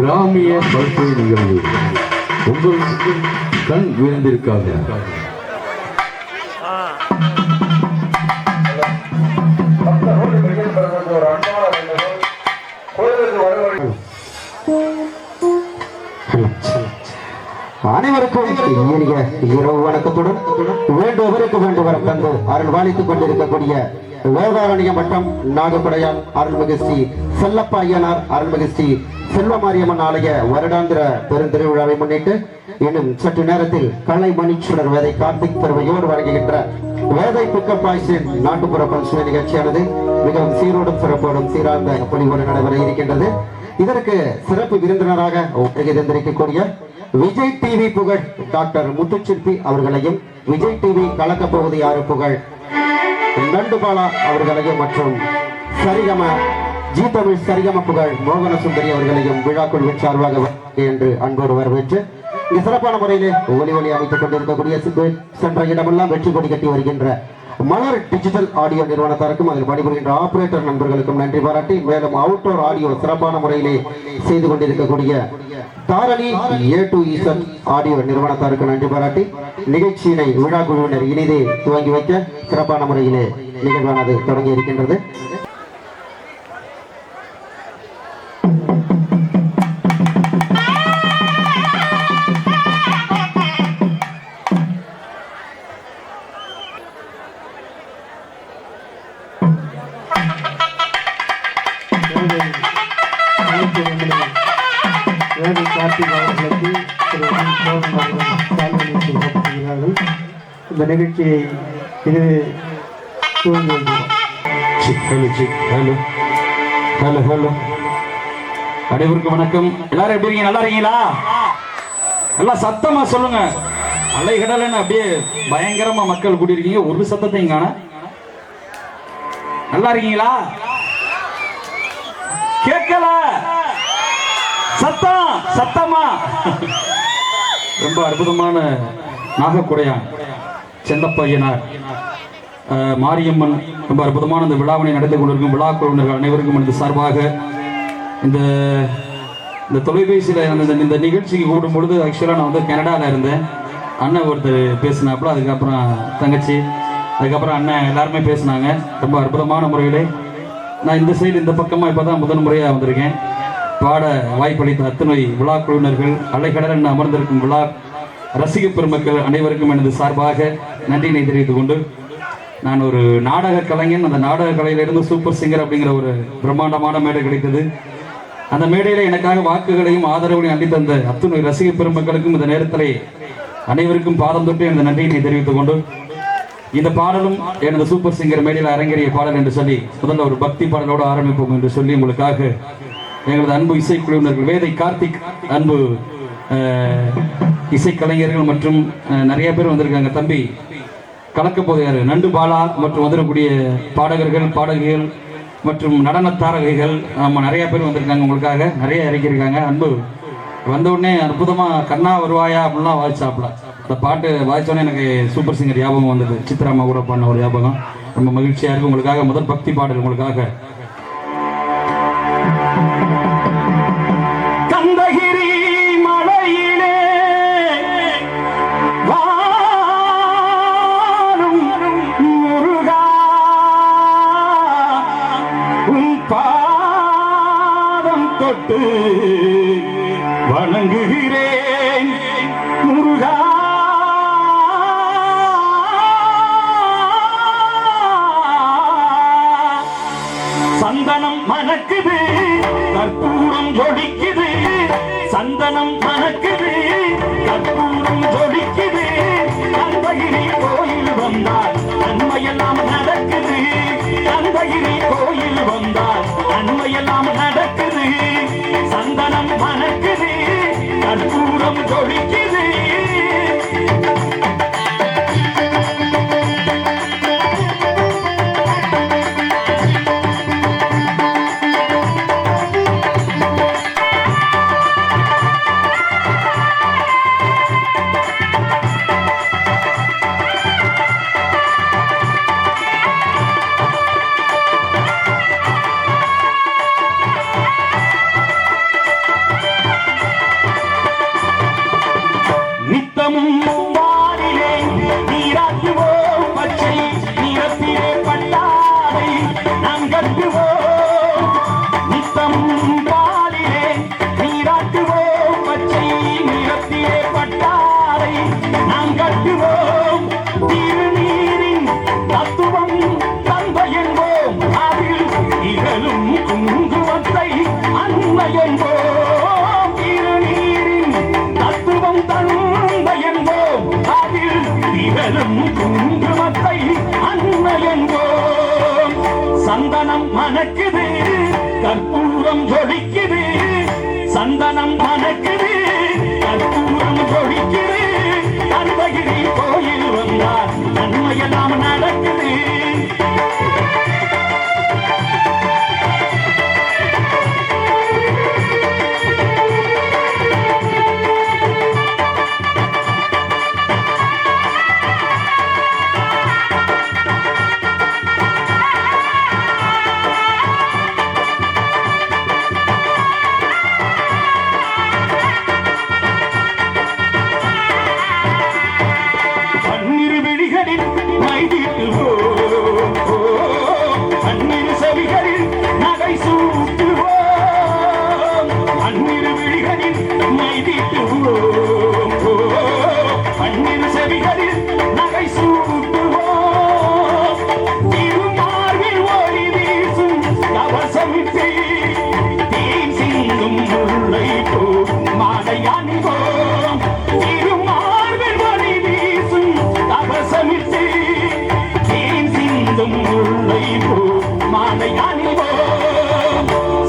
கிராமிய பல்சுவை நிகழ்வு உங்கள் கண் விழுந்திருக்காக. அனைவருக்கும் இனிய இரவு வணக்கத்துடன் வேண்டுவருக்கு வேண்டுவர தந்து அருள் வாழித்துக் கொண்டிருக்கக்கூடிய வேதாரண்ய மட்டம் நாகப்படையான் அருள்மிகு ஸ்ரீ செல்லப்பா ஐயனார் அருள்மிகு ஸ்ரீ செல்வமாரியம்மன் ஆலய வருடாந்திர பெருந்திருவிழாவை முன்னிட்டு இன்னும் சற்று நேரத்தில் கலை மணிச்சுடர் வேதை கார்த்திக் பெருமையோடு வழங்குகின்ற வேதை பிக்கப் பாய்ஸின் நாட்டுப்புற பல்சுவை நிகழ்ச்சியானது மிகவும் சீரோடும் சிறப்போடும் சீரார்ந்த பொலிவோடு நடைபெற இருக்கின்றது. இதற்கு சிறப்பு விருந்தினராக இருந்திருக்கக்கூடிய விஜய் டிவி புகழ் டாக்டர் முத்துச்சிற்பி அவர்களையும், விஜய் டிவி கலக்கப் போவது யாரு புகழ் நண்டுபாலா அவர்களையும் மற்றும் சரிகம ஜி தமிழ் சரிகம புகழ் மோகன சுந்தரி அவர்களையும் விழாக்குழுவின் சார்பாக என்று அன்போடு வரவேற்று இங்கு சிறப்பான முறையிலே ஒலி அமைத்துக் கொண்டிருக்கக்கூடிய சென்ற இடமெல்லாம் வெற்றி கொடி கட்டி வருகின்ற மலர் டிஜிட்டல் ஆடியோ நிறுவனத்தாருக்கும் அதில் பணிபுரிகின்ற ஆபரேட்டர் நண்பர்களுக்கும் நன்றி பாராட்டி, மேலும் அவுட்டோர் ஆடியோ சிறப்பான முறையிலே செய்து கொண்டிருக்கக்கூடிய தாரணி A2Z ஆடியோ நிறுவனத்தாருக்கு நன்றி பாராட்டி நிகழ்ச்சியினை விழா குழுவினர் இனிதே துவங்கி வைக்க சிறப்பான முறையிலே நிகழ்வானது தொடங்கி இருக்கின்றது. இந்த நிகழ்ச்சியை இது அனைவருக்கும் வணக்கம். எல்லாரும் எப்படி இருக்கீங்க? நல்லா இருக்கீங்களா? நல்லா சத்தமா சொல்லுங்க. அலைகடலன்னு அப்படியே பயங்கரமா மக்கள் கூட்டியிருக்கீங்க, ஒரு சத்தத்தையும் காண. நல்லா இருக்கீங்களா? கேட்கல சத்தம் சத்தமா. ரொம்ப அற்புதமான நாகக்குடையான் செல்லப்பையனார் மாரியம்மன் ரொம்ப அற்புதமான இந்த விழாவினை நடந்து கொண்டிருக்கும் விழா குழுவினர்கள் அனைவருக்கும் எனது சார்பாக இந்த தொலைபேசியில் இந்த நிகழ்ச்சிக்கு கூடும் பொழுது ஆக்சுவலாக நான் வந்து கனடாவில் இருந்தேன். அண்ணன் ஒருத்தர் பேசினாப்புல, அதுக்கப்புறம் தங்கச்சி, அதுக்கப்புறம் அண்ணன் எல்லாருமே பேசினாங்க. ரொம்ப அற்புதமான முறையிலே நான் இந்த சைடு இந்த பக்கமாக இப்போ தான் முதல் முறையாக வந்திருக்கேன். பாட வாய்ப்பளித்த அத்தனை விழா குழுவினர்கள், அலைக்கடல் அமர்ந்திருக்கும் விழா ரசிக பெருமக்கள் அனைவருக்கும் எனது சார்பாக நன்றியினை தெரிவித்துக் கொண்டு, நான் ஒரு நாடக கலைஞன். அந்த நாடக கலையிலிருந்து சூப்பர் சிங்கர் அப்படிங்கிற ஒரு பிரம்மாண்டமான மேடை கிடைத்தது. அந்த மேடையில் எனக்காக வாக்குகளையும் ஆதரவுகளையும் அள்ளி தந்த அத்துணை ரசிக பெருமக்களுக்கும் இந்த நேரத்தில் அனைவருக்கும் பாதம் தொட்டு எனது நன்றியினை தெரிவித்துக் கொண்டு, இந்த பாடலும் எனது சூப்பர் சிங்கர் மேடையில் அரங்கேறிய பாடல் என்று சொல்லி முதல்ல ஒரு பக்தி பாடலோடு ஆரம்பிப்போம் என்று சொல்லி உங்களுக்காக எங்களது அன்பு இசைக்குழுவினர்கள் வேதை கார்த்திக், அன்பு இசைக்கலைஞர்கள் மற்றும் நிறைய பேர் வந்திருக்காங்க. தம்பி கலக்க போதையாரு நண்டுபாலா மற்றும் வந்துடக்கூடிய பாடகர்கள், பாடகிகள் மற்றும் நடன தாரகைகள் நிறைய பேர் வந்திருக்காங்க. உங்களுக்காக நிறைய இறக்கியிருக்காங்க. அன்பு வந்த உடனே அற்புதமாக கண்ணா வருவாயா அப்படின்லாம் வாய்ச்சாப்ல. இந்த பாட்டு வாய்ச்சோடனே எனக்கு சூப்பர் சிங்கர் ஞாபகம் வந்தது. சித்ராமா கூட பண்ண ஒரு ஞாபகம். ரொம்ப மகிழ்ச்சியாக இருக்கும். உங்களுக்காக முதல் பக்தி பாடல் உங்களுக்காக. வணங்குகிறேன் முருகா, சந்தனம் மணக்குது, கற்பூரம் ஜொலிக்குது, சந்தனம் மணக்குது, கற்பூரம் ஜொலிக்குது, கந்தகிரி கோயில் வந்தால் நன்மையெல்லாம் நடக்குது, கந்தகிரி கோயில் வந்தால் நன்மையெல்லாம் நடக்குது, சந்தனம் மணக்குது, கற்பூரம் ஜொலிக்குது. சந்தனம் மணக்குது கற்பூரம் ஜொலிக்குது சந்தனம் மணக்குது கற்பூரம் ஜொலிக்குது அருணகிரி கோயில் வந்தார் நன்மையெல்லாம் நடக்குது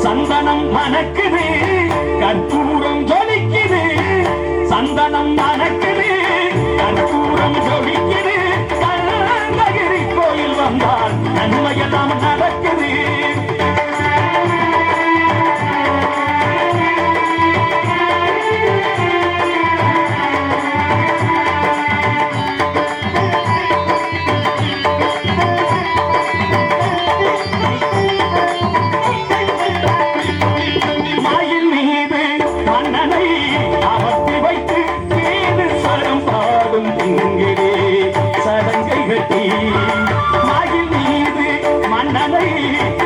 சந்தனம் மணக்குது கற்பூரம் ஜொலிக்குது சந்தனம் மணக்குது கற்பூரம் ஜொலிக்குது அருணகிரி கோயில் வந்தால் நன்மையெல்லாம் நடக்குது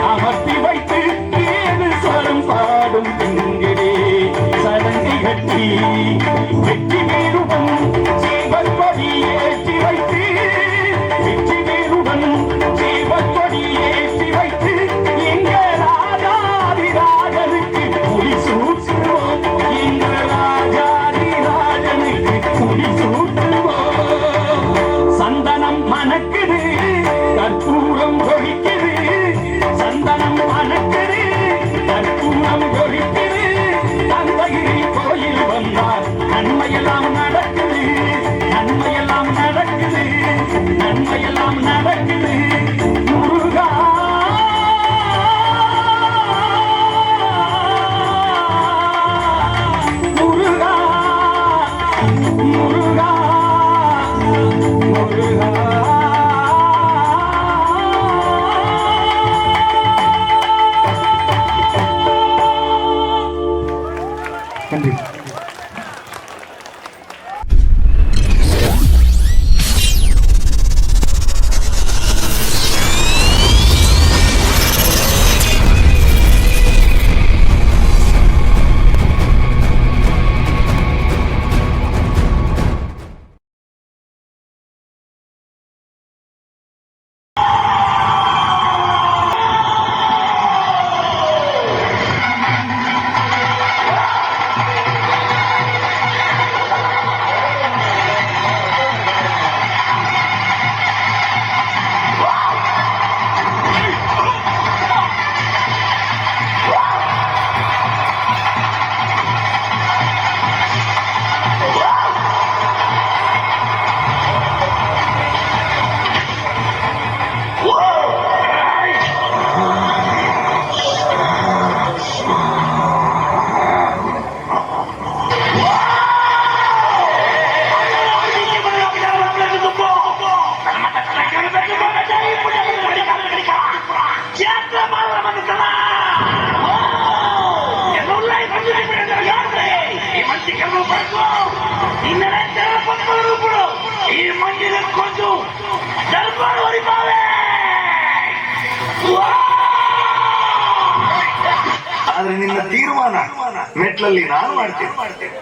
அமர்த்தி வைத்து ஏது ஸ்வரம் பாடும் திங்கிடே சடங்கை கட்டி வெற்றி வேறுடன் ஜீவன் கொடி ஏற்றி வைத்து வெற்றி வேறுடன் ஜீவன் கொடி ஏற்றி வைத்து எங்க ராஜாதிராஜனுக்கு புலி சூட்டுவோம் எங்க ராஜாதிராஜனுக்கு புலி சூட்டுவோம் சந்தனம் மணக்குது கற்பூரம் கொடிக்குது சந்தனம் மணக்குது கற்பூரம் கொடிக்குது அருணகிரி கோயில் வந்தார் நன்மையெல்லாம் நடக்குது நன்மையெல்லாம் நடக்குது நன்மையெல்லாம் நடக்குது முருகா முருகா முருகா முருகா நன்றி. ಆದ್ರೆ ನಿನ್ನ ತೀರ್ಮಾನ ಮೆಟ್ಲಲ್ಲಿ ನಾನು ಮಾಡ್ತೇನೆ.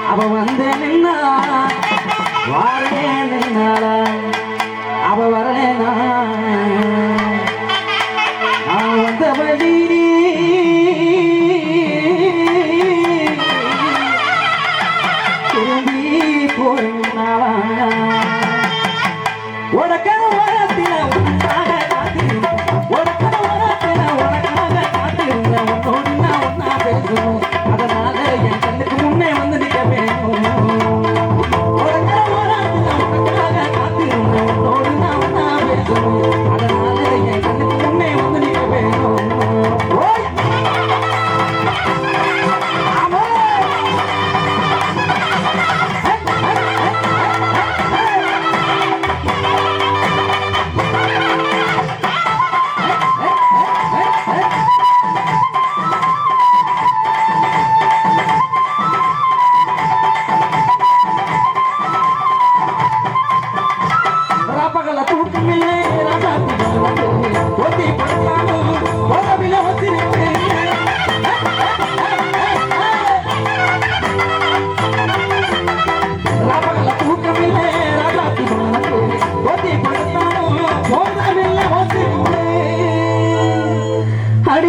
அவ வந்து நின்னா வாரே நின்னால அவ வரலேனா நான் வந்த வழி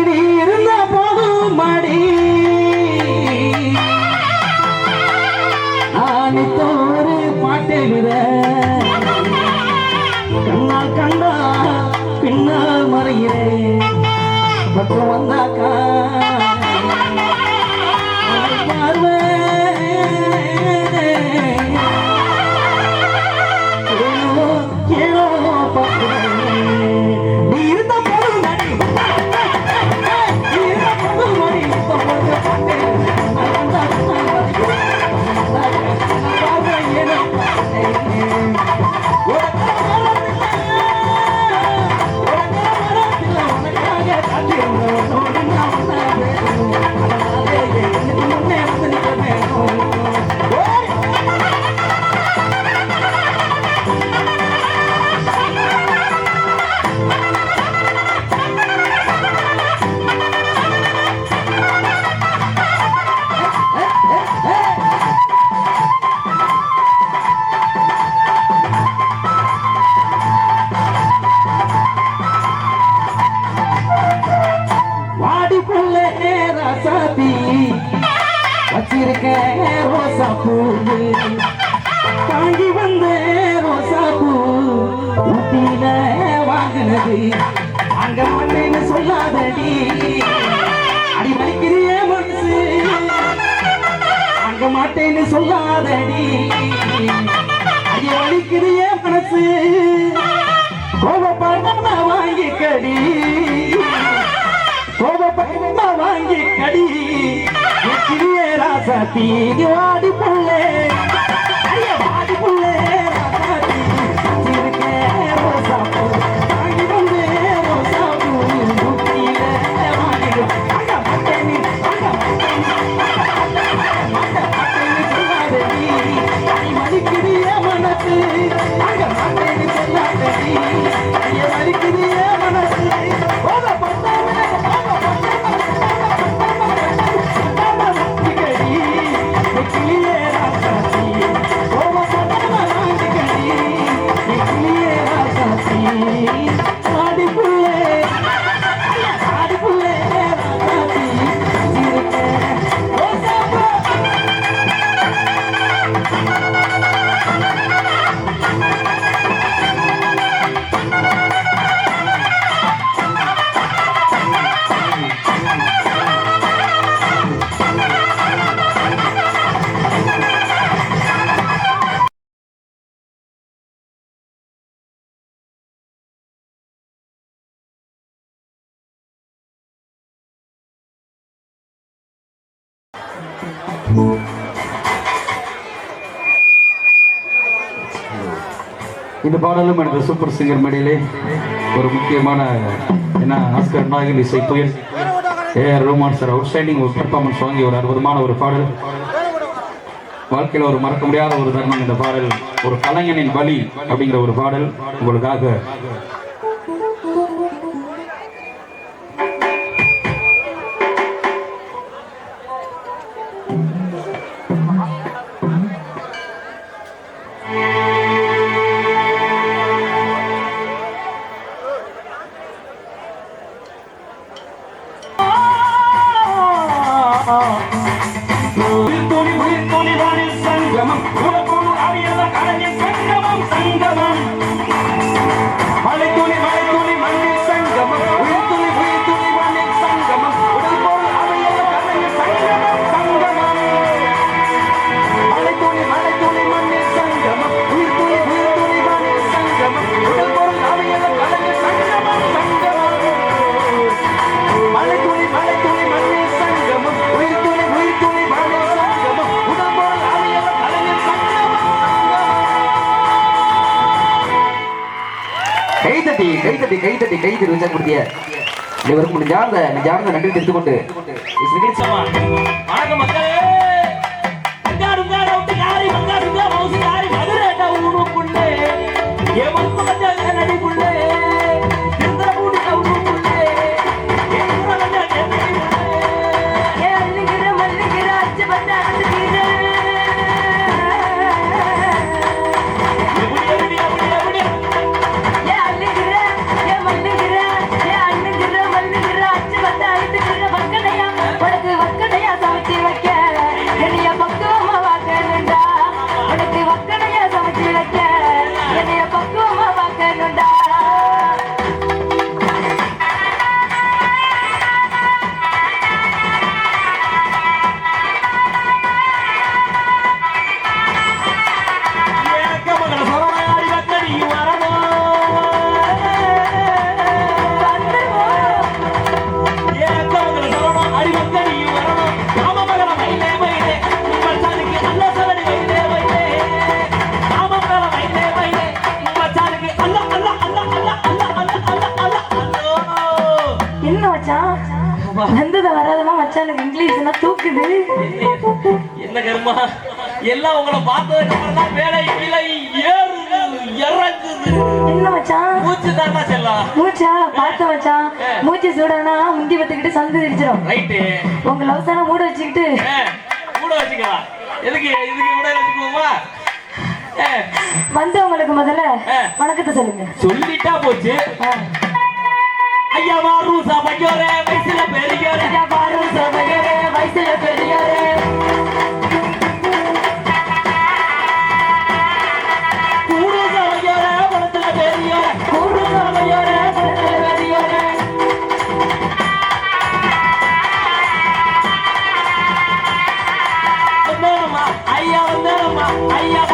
நீ இருந்த போதும் மாடி நான் ஒரு பாட்டெழுத கண்ணால் கண்டா பின்னால் மறைகிறேன் பக்கம் வந்தாக்கா பார்வை ஏனோ பார்க்கிறேன் நீ இருந்த போதும் மாடி நீ இருந்த போதும் மாடி வச்சிருக்க ரோசா பூ தாங்கி வந்த ரோசா பூ ஊட்டியில வாங்கினது அங்க மண்ணு சொல்லாதடி அடி வலிக்கிறிய மனசு அங்க மாட்டேன்னு சொல்லாதடி அடி வலிக்கிறிய மனசு கோபப்படாம வாங்கிக்கடி கோபப்படாம வாங்கி கடி கிளியே ராசாத்தி வாடி புள்ளே வாடி புள்ளே ராசாத்தி இருக்கே ரோசா பூ வாங்கி வந்து ரோசா பூ ஊட்டியில வாங்கிடு அங்க மட்டேனி சொல்லாதடி அடி மதிக்கிறிய மனசு அங்க மட்டேனி சொல்லாதடி அடிய மதிக்கிறிய மனசு இந்த பாடலும் எனது சூப்பர் சிங்கர் மேடையிலே ஒரு முக்கியமான ஆஸ்கர் நாயகன் இசை புயல் ஏஆர் ரஹ்மான் சார் அவுட்ஸ்டாண்டிங் ஒரு பெர்ஃபார்மன்ஸ் வாங்கி ஒரு அற்புதமான ஒரு பாடல். வாழ்க்கையில் ஒரு மறக்க முடியாத ஒரு தருணம் இந்த பாடல். ஒரு கலைஞனின் வலி அப்படிங்கிற ஒரு பாடல் உங்களுக்காக. கைதட்டி உற்சாகப்படுத்திய இவருக்கு நெஞ்சார்ந்த நன்றி தெரிவித்துக் கொண்டு வணக்கம் மக்களே. Yeah. வராதமா மச்சானுக்கு இங்கிலீஷ்னா தூக்குது. என்ன கர்மா எல்லாம் உங்களை பார்த்ததுக்கு அப்புறம் தான் வேலை விலை ஏறுது இறங்குது. என்ன மச்சான் மூச்சு தானா செல்லம். மூச்சா பார்த்த மச்சான் மூச்சு சூடானா முந்தி பத்துக்கிட்டு சந்து திரிச்சிடும். ரைட்டு உங்க லவ்ஸான மூட வச்சுக்கிட்டு கூட வச்சுக்கலாம். எதுக்கு இதுக்கு கூட வச்சுக்குவோமா? வந்தவங்களுக்கு முதல்ல வணக்கத்தை சொல்லுங்க. சொல்லிட்டா போச்சு. ஐயா வாரூசா பையோரே வயசுல பெரியோரே. ஐயா வாரூசா பையோரே வயசுல பெரியோரே. கூடுசா பையோரே பணத்துல பெரியோரே. கூடுசா பையோரே பணத்துல பெரியோரே. வந்தேனம்மா ஐயா வந்தேனம்மா ஐயா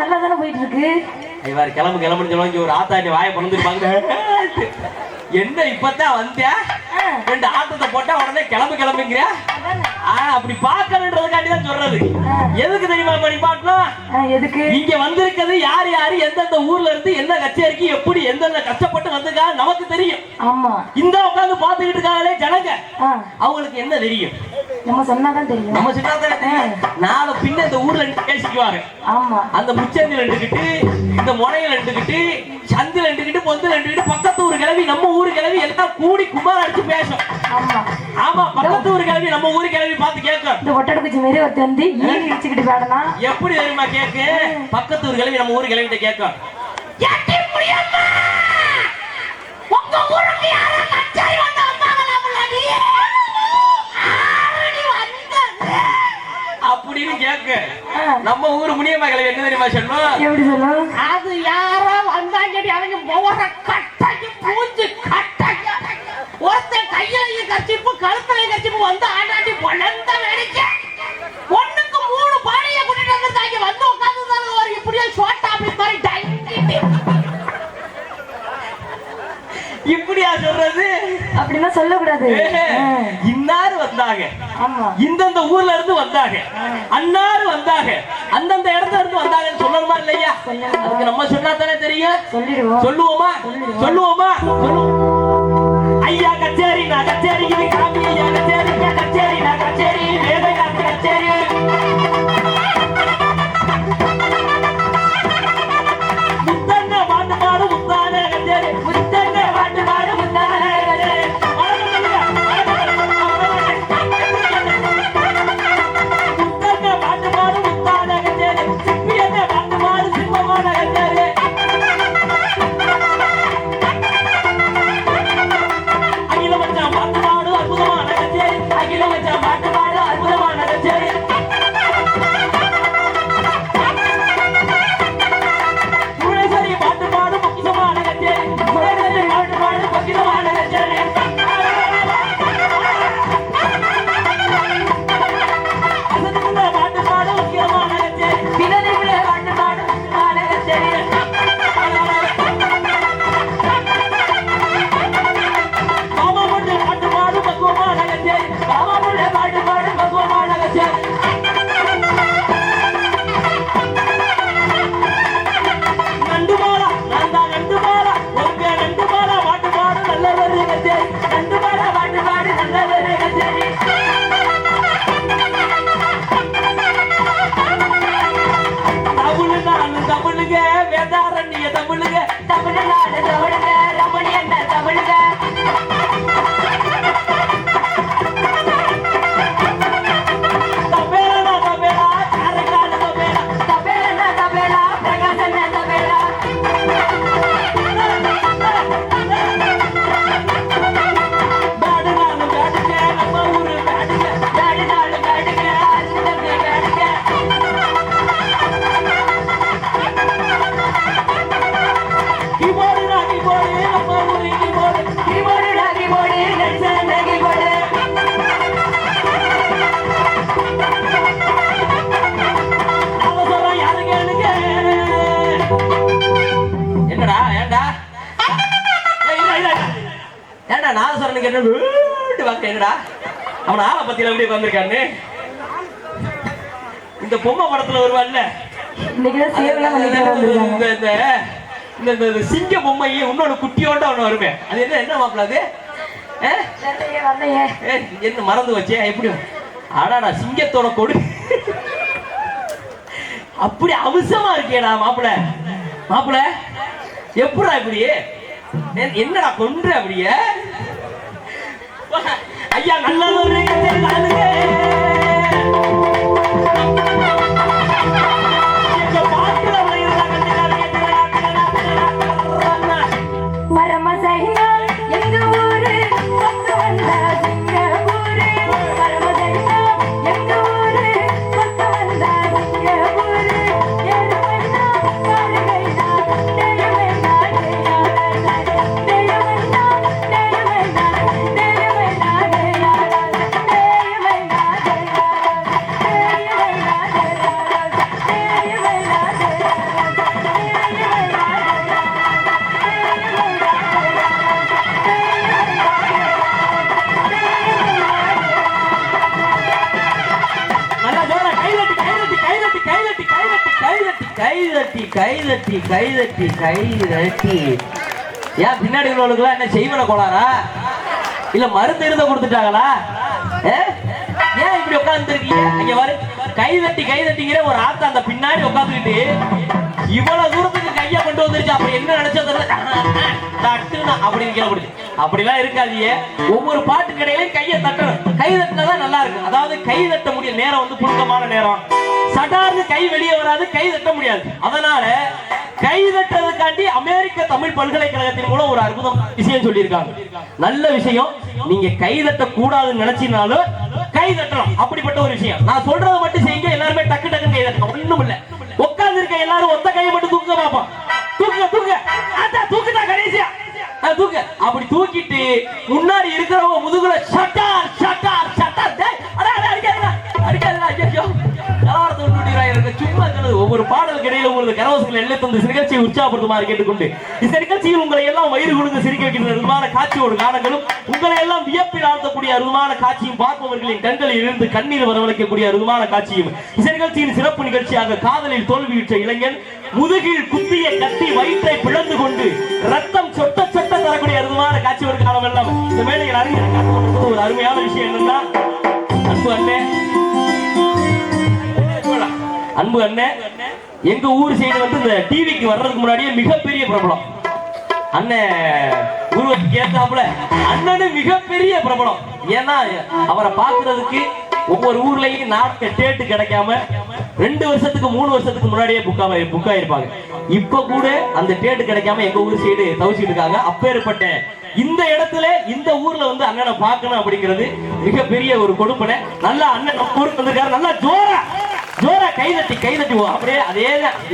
நல்லா தானே போயிட்டு இருக்கு. கிளம்பு கிளம்புன்னு சொல்லுவாங்க. ஒரு ஆத்தாட்டி வாயை பிறந்துருப்பாங்க. என்ன இப்பதான் வந்தியா? ரெண்டு ஆட்டத்தை போட்டா உடனே கிளம்புங்கிற. அப்படி பாக்கணுன்றதுக்காண்டி தான் சொல்றது. எதுக்கு தெரியுமா பண்ணி பாட்டோம்? எதுக்கு இங்க வந்திருக்கிறது யாரு யாரு எந்தெந்த ஊர்ல இருந்து என்ன கச்சேரிக்கு எப்படி எந்தெந்த கஷ்டப்பட்டு வந்திருக்கா நமக்கு தெரியும். ஆமா இந்த உட்காந்து பாத்துக்கிட்டு இருக்காங்களே ஜனங்க, அவங்களுக்கு என்ன தெரியும்? நம்ம சொன்னாதான் தெரியும். நம்ம சொன்னாதான் நாளை பின்ன இந்த ஊர்ல பேசிக்குவாங்க. ஆமா அந்த முச்சந்தில ரெண்டுகிட்டு இந்த முனையில ரெண்டுகிட்டு சந்தில ரெண்டுகிட்டு பொந்தில ரெண்டுகிட்டு பக்கத்து ஊர் கிளவி நம்ம ஊரு கிளவி எல்லாம் கூடி குமார் அடிச்சு பேசும். ஆமா ஆமா பக்கத்து ஊர் கிளவி நம்ம ஊரு கிளவி பார்த்து கேட்கும். இந்த ஒட்டடக்குச்சி மாரி ஒருத்த வந்து ஈடு இடிச்சுக்கிட்டு வேடனா எப்படி தெரியுமா கேக்கு? பக்கத்து ஊர் கிளவி நம்ம ஊரு கிளவிட்ட கேட்கும். உங்க ஊருக்கு யாரோ கச்சேரி வந்தாங்களா முன்னாடி? அப்படின்னு கேக்கு. நம்ம ஊரு முனியம்மா கிளவி என்ன தெரியுமா சொன்னோம்? எப்படி சொல்லும்? அது யாரோ வந்தாங்க அவங்க ஒவ்வொரு கட்டாக்கி பூஞ்சி கட்டாக்கி ஒருத்தன் கையில கட்சிப்பு கழுத்துல கட்சிப்பு வந்து ஆண்டாட்டி பொழந்த வேடிக்க ஒண்ணுக்கு 3 பாடிய கூட்டிட்டு வந்துட்டாங்க. வந்து உட்கார்ந்து ஒரு இப்படியே ஷார்ட் ஆபீஸ் மாதிரி டைங்கிட்டு இப்படியா சொல்றது? அப்படின்னா சொல்லக்கூடாது. இன்னாரு வந்தாங்க, ஆமா இந்தந்த ஊர்ல இருந்து வந்தாங்க, அன்னாரு வந்தாங்க, அந்தந்த இடத்துல இருந்து வந்தாங்கன்னு சொல்லணுமா இல்லையா? அதுக்கு நம்ம சொன்னா தானே தெரியும். சொல்லிடுவோம். சொல்லுவோமா? சொல்லுவோமா? ஐயா கச்சேரி நான் கச்சேரி இது காமி ஐயா கச்சேரி கச்சேரி நான் கச்சேரி வேதையாத்து கச்சேரி முத்தன்ன பாட்டு பாடு முத்தான கச்சேரி முத்தன்ன பாட்டு பாடு முத்தான கச்சேரி முத்தன்ன பாட்டு பாடு முத்தான கச்சேரி சிப்பியன்ன பாட்டு பாடு சிம்மமான கச்சேரி அகில மச்சான் பாட்டு பாடு அற்புதமான கச்சேரி அகில மச்சான் பாட்டு பாடு அற்புதமான கச்சேரி நாதஸ்வரனுக்கு என்ன என்னடா அவன் ஆளை பத்தியில எப்படி வந்திருக்கான்னு இந்த பொம்மை படத்துல வருவான்ல இந்த சிங்க பொம்மை இன்னொன்னு குட்டியோட ஒண்ணு வருமே அது என்ன மாப்பிள்ள அது என்ன மறந்து வச்சே எப்படி அடாடா சிங்கத்தோட கொடு அப்படி அவசரமா இருக்கேடா மாப்பிள்ள எப்படா இப்படி என்னடா கொன்று அப்படியே ஐயா நல்லா கைதட்டி ஏன் பின்னாடி உள்ளவங்களுக்குலாம் என்ன செய்வன கோளாரா இல்ல மருந்து இருந்த கொடுத்துட்டாங்களா ஏன் இப்படி உட்கார்ந்து இருக்கீங்க இங்க பாரு கைதட்டிங்கிற ஒரு ஆத்தா அந்த பின்னாடி உட்கார்ந்துக்கிட்டு இவ்வளவு தூரத்துக்கு கைய கொண்டு வந்துருச்சு அப்படி என்ன நினைச்சது அப்படின்னு கேள்வி அப்படிலாம் இருக்காதியே ஒவ்வொரு பாட்டு கடையிலையும் கையை தட்டணும் கை தட்டினாதான் நல்லா இருக்கு அதாவது கை தட்ட முடிய நேரம் வந்து புழுக்கமான நேரம் சடார்னு கை வெளியே வராது கை தட்ட முடியாது அதனால கை தட்டுறதுக்காண்டி அமெரிக்க தமிழ் பல்கலைக்கழகத்தின் மூலம் ஒரு அற்புதம் விஷயம் சொல்லியிருக்காங்க நல்ல விஷயம் நீங்க கை தட்ட கூடாதுன்னு நினைச்சினாலும் கை தட்டலாம் அப்படிப்பட்ட ஒரு விஷயம் நான் சொல்றதை மட்டும் செய்யுங்க எல்லாருமே டக்கு டக்குன்னு கை தட்டணும் ஒண்ணும் இல்ல உட்கார்ந்து இருக்க எல்லாரும் ஒத்த கையை மட்டும் தூக்க பார்ப்போம் தூக்குதா கடைசியா தூக்க அப்படி தூக்கிட்டு முன்னாடி இருக்கிறவங்க முதுகுல சட்டார் சட்டார் சட்டார் சும்மா ஒவ்வொரு பாடலுக்கு இடையில உங்களுக்கு கரவசங்கள் எல்லை தந்து நிகழ்ச்சியை உற்சாகப்படுத்துமாறு கேட்டுக்கொண்டு இந்த நிகழ்ச்சியில் உங்களை எல்லாம் வயிறு கொடுத்து சிரிக்க வைக்கின்ற அருமான காட்சியோடு காணங்களும் உங்களை எல்லாம் வியப்பில் ஆழ்த்தக்கூடிய அருமான காட்சியும் பார்ப்பவர்களின் கண்களில் இருந்து கண்ணீர் வரவழைக்கக்கூடிய அருமான காட்சியும் இந்த நிகழ்ச்சியின் சிறப்பு நிகழ்ச்சியாக காதலில் தோல்வியுற்ற இளைஞன் முதுகில் குத்திய கத்தி வயிற்றை பிளந்து கொண்டு ரத்தம் சொட்ட சொட்ட தரக்கூடிய அருமான காட்சி ஒரு காலம் எல்லாம் இந்த மேடையில் அறிஞர் காட்டுவது ஒரு அருமையான விஷயம் என்னன்னா அன்பு அண்ணன் எங்க ஊர் சைடு வந்து இந்த டிவிக்கு வர்றதுக்கு முன்னாடியே மிகப்பெரிய பிரபலம் அண்ணன் உருவத்துக்கு ஏத்தாப்புல அண்ணனு மிகப்பெரிய பிரபலம் ஏன்னா அவரை பாக்குறதுக்கு ஒவ்வொரு ஊர்லயும் நாட்டு டேட்டு கிடைக்காம 2 வருஷத்துக்கு 3 வருஷத்துக்கு முன்னாடியே புக் ஆயிருப்பாங்க இப்ப கூட அந்த டேட்டு கிடைக்காம எங்க ஊர் சைடு தவிச்சிட்டு இருக்காங்க அப்பேற்பட்ட இந்த இடத்துல இந்த ஊர்ல வந்து அண்ணனை பார்க்கணும் அப்படிங்கிறது மிகப்பெரிய ஒரு கொடுப்பனை நல்லா அண்ணன் ஊருக்கு வந்திருக்காரு நல்லா ஜோரா கைதட்டி அப்படியே அதே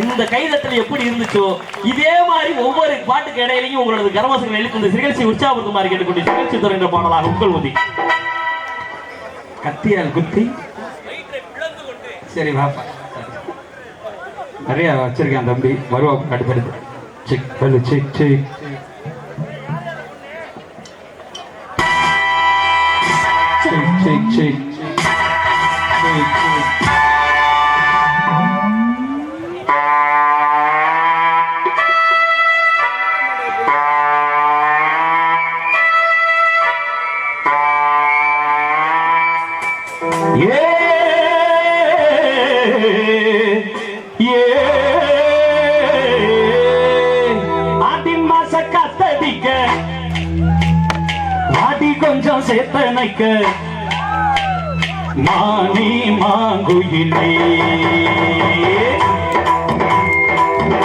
இந்த கைதட்டல் எப்படி இருந்துச்சோ இதே மாதிரி ஒவ்வொரு பாட்டுக்கு இடையிலையும் உங்களோட கரவாசங்கள் எழுத்து இந்த நிகழ்ச்சி உற்சாகப்படுத்துமாறு கேட்டுக்கொண்டு நிகழ்ச்சி தொடர்ந்த பாடலாக உங்கள் உதவி கத்தியால் குத்தி சரி வாப்பா நிறைய வச்சிருக்கேன் தம்பி வருவா கட்டுப்படுத்து செக் பல்லு செக் செக் செக் செக் கொஞ்சம் சேத்தனைக்க மானி மாங்குயிலே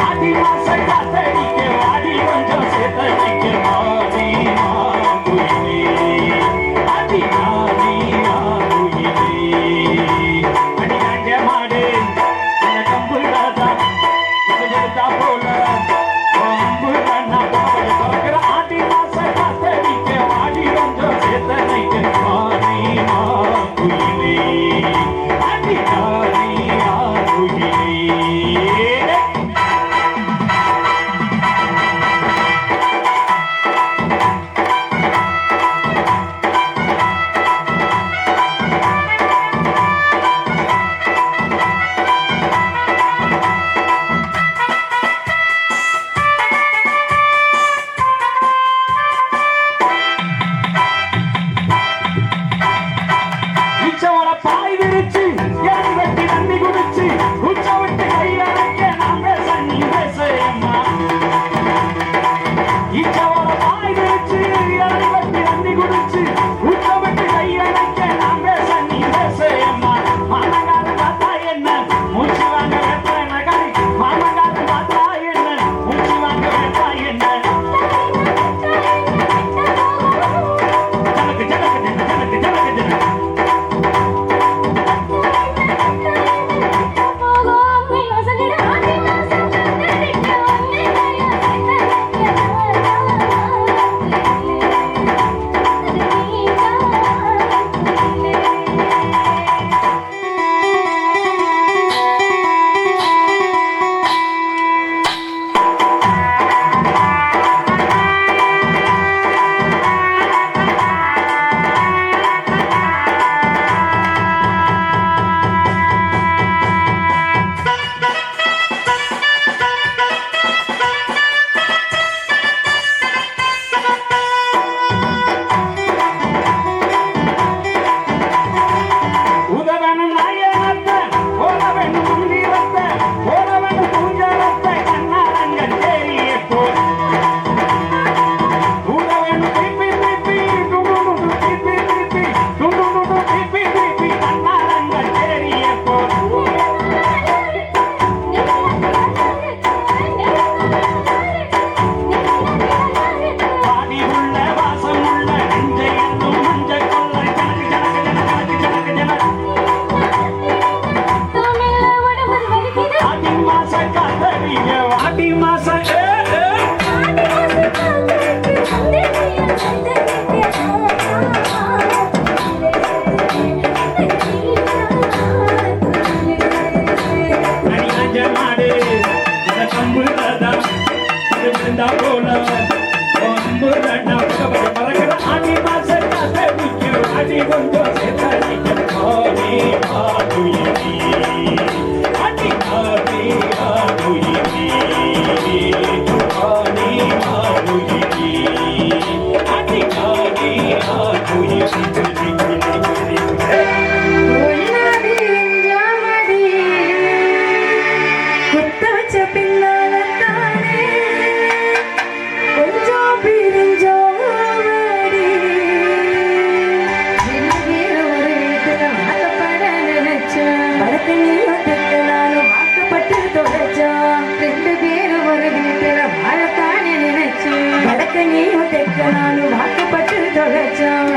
ஆடி மாச காத்தடிக்க ஆடி கொஞ்சம் சேத்தனைக்க மானி மாங்குயிலே ஆடி மானி மாங்குயிலே அடி காஞ்ச மாடு அந்த கம்புடாதா எடுத்தா போல கம்பு கண்ணா பாவல பறக்கிற ஆடி மாச காத்தடிக்க ஆடி கொஞ்சம் சேத்தனைக்க மானி மாங்குயிலே ஆடி மானி மாங்குயிலே மாசம் காத்தடிங்க வாடி மாசம் அடியாஞ்ச மாடு இந்த கம்புலதான் இது விழுந்தா போல கம்புலன்னா பறக்கிற ஆடி மாசம் காத்தடிங்க வாடி கொஞ்சம் சேர்த்தடிங்க ஆடி ஆடுயிரி ஆடி ஆடி ஆடுயிரி ஆடி ஆடுயிரி ஆடி ஆடி ஆடுயிரி நானும் வாக்கப்பட்டு தொலைச்சோம்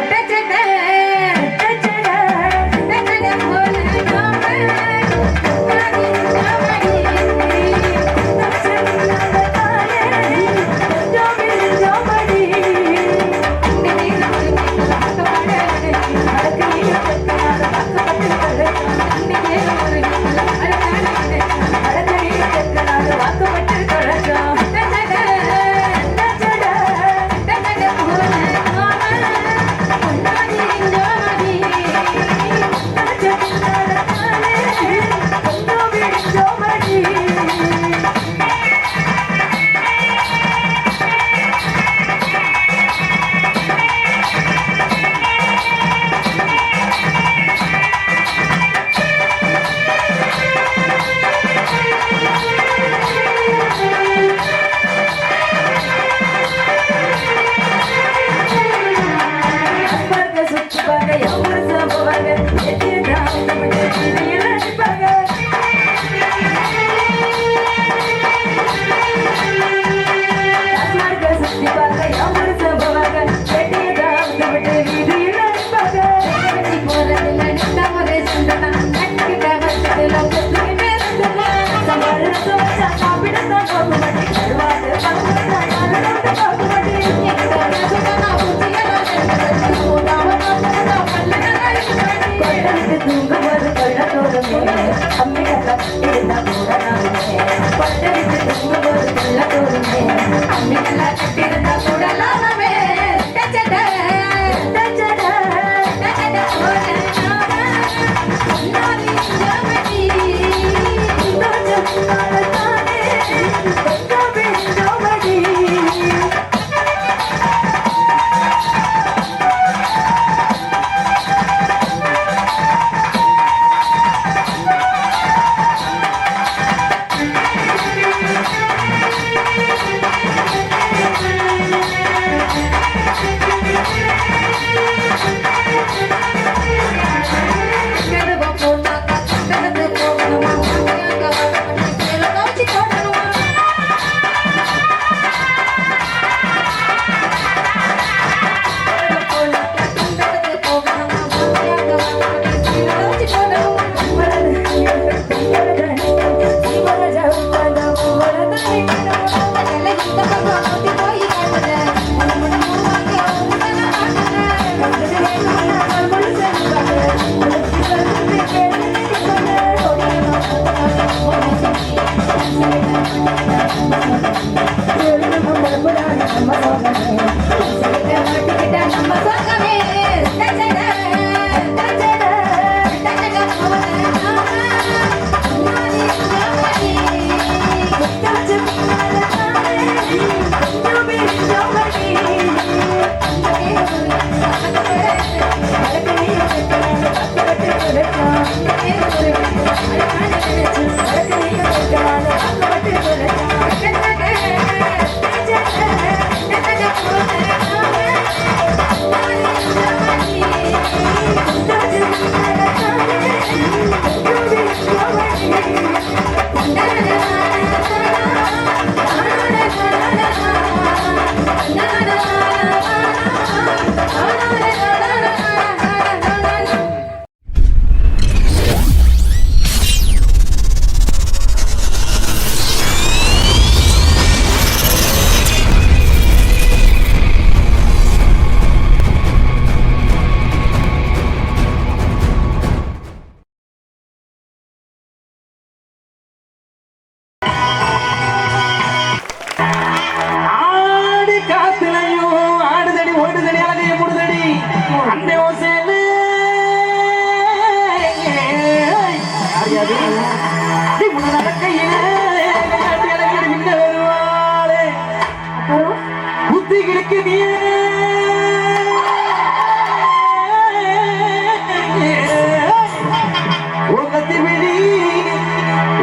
புத்தி கிடைக்குதியே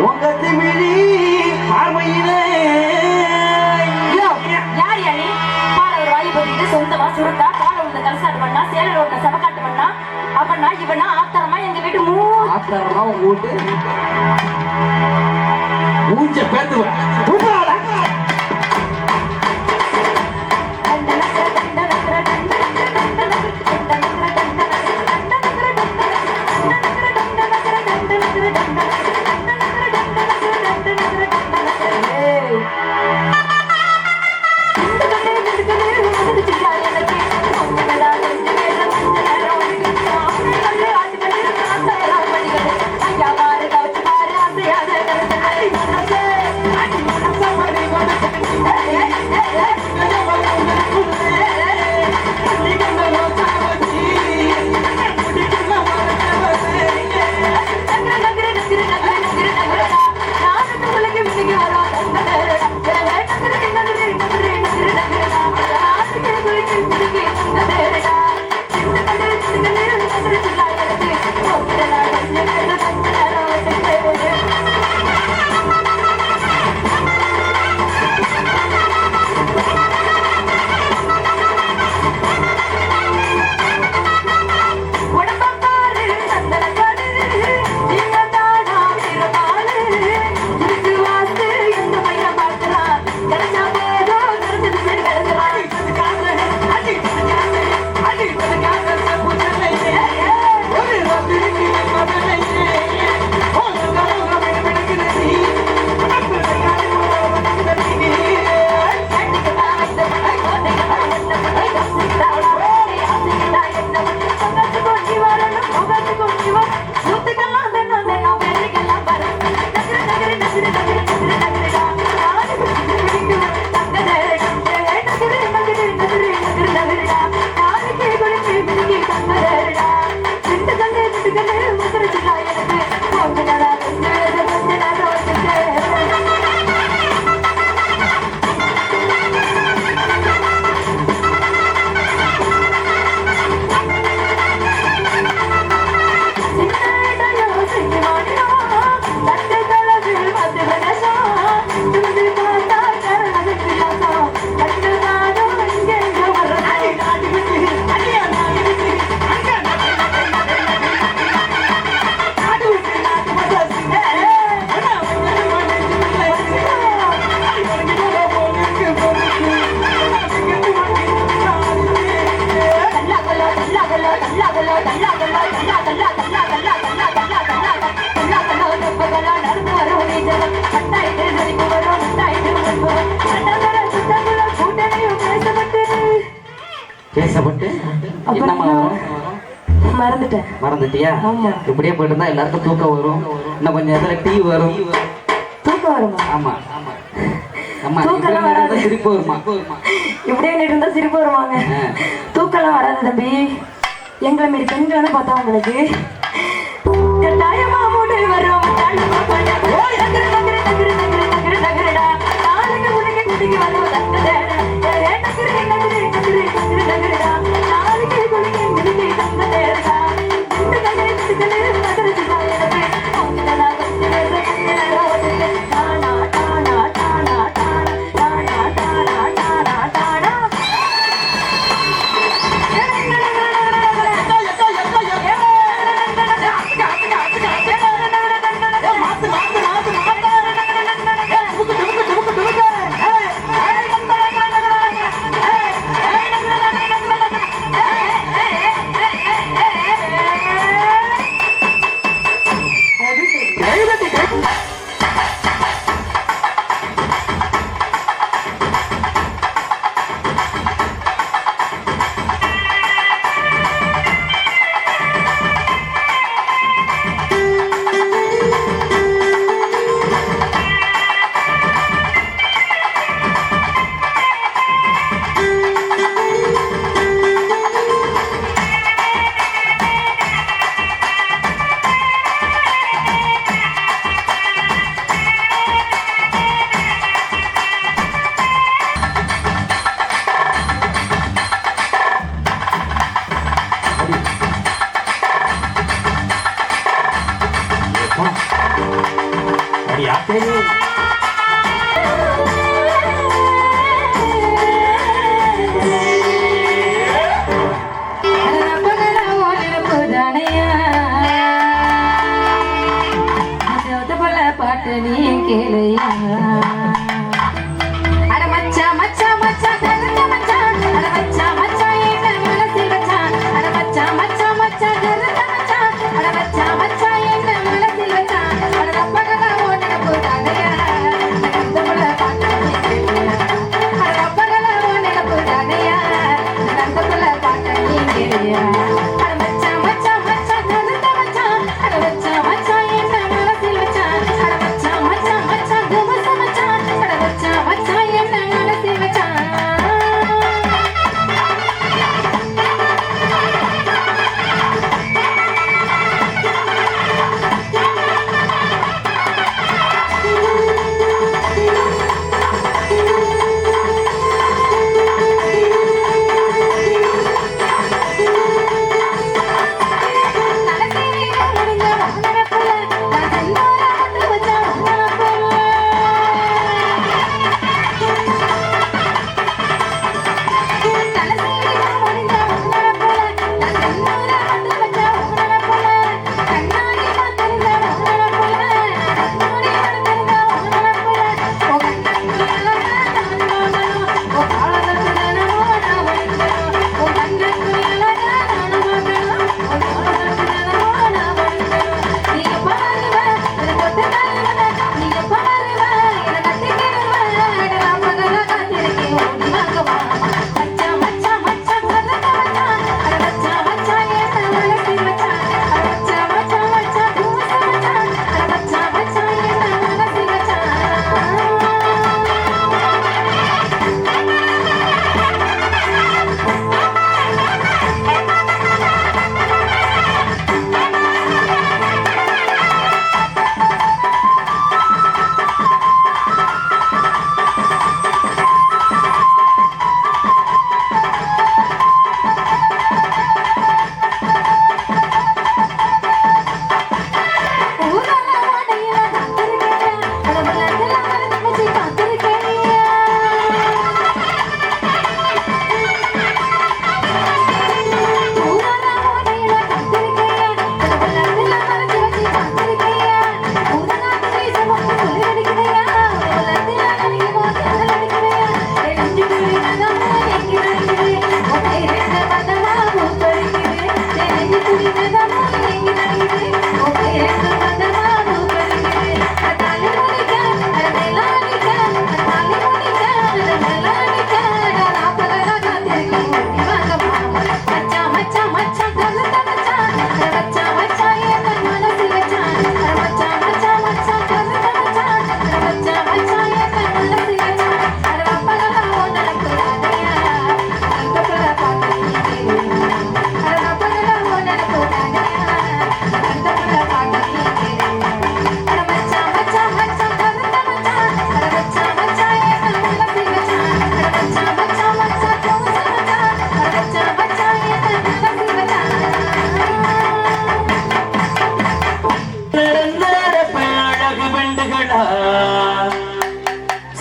உங்க திமிழி பார்வையிலே யார் யானி பால ஒரு வாய் போட்டு சொந்தமா சுருட்டா கால உள்ள கலசாட்டு பண்ணா சேலர் உள்ள சபக்காட்டு பண்ணா அப்பனா இவனா ஆத்தரமா எங்க வீட்டு ஆத்தாரமா உங்க வீட்டு மூஞ்ச பேத்துவேன் பேசப்பட்டு என்னம்மா வரும்? மறந்துட்டியா? இப்படியே போயிட்டு இருந்தா எல்லாருக்கும் தூக்கம் வரும். இன்னும் கொஞ்சம் நேரத்துல டீ வரும். தூக்கம் வருமா? ஆமா ஆமா சிரிப்பு வருமா? இப்படியே இருந்தா சிரிப்பு வருவாங்க. தூக்கலாம் வராது தம்பி. எங்களை மாரி பெண்களை பார்த்தா உங்களுக்கு கட்டாயமா மூடு வரும். பாட்டு நீ கேளையா அட மச்சா மச்சா மச்சா கருத்த மச்சா அட மச்சா மச்சா என்ன மனசில் வச்சா அட மச்சா மச்சா மச்சா கருத்த மச்சா அட மச்சா மச்சா என்ன மனசில் வச்சா அட ரப்பகல ஓட போடாதயா கருத்தமுள்ள பாட்டு நீ கேளையா அட ரப்பகல ஓட போடாதயா கருத்தமுள்ள பாட்டு நீ கேளையா அட மச்சா மச்சா மச்சா கருத்த மச்சா அட மச்சா மச்சா என்ன மனசில் வச்சா அட மச்சா மச்சா மச்சா கவச மச்சா அட மச்சா மச்சா என்ன மனசில் வச்சா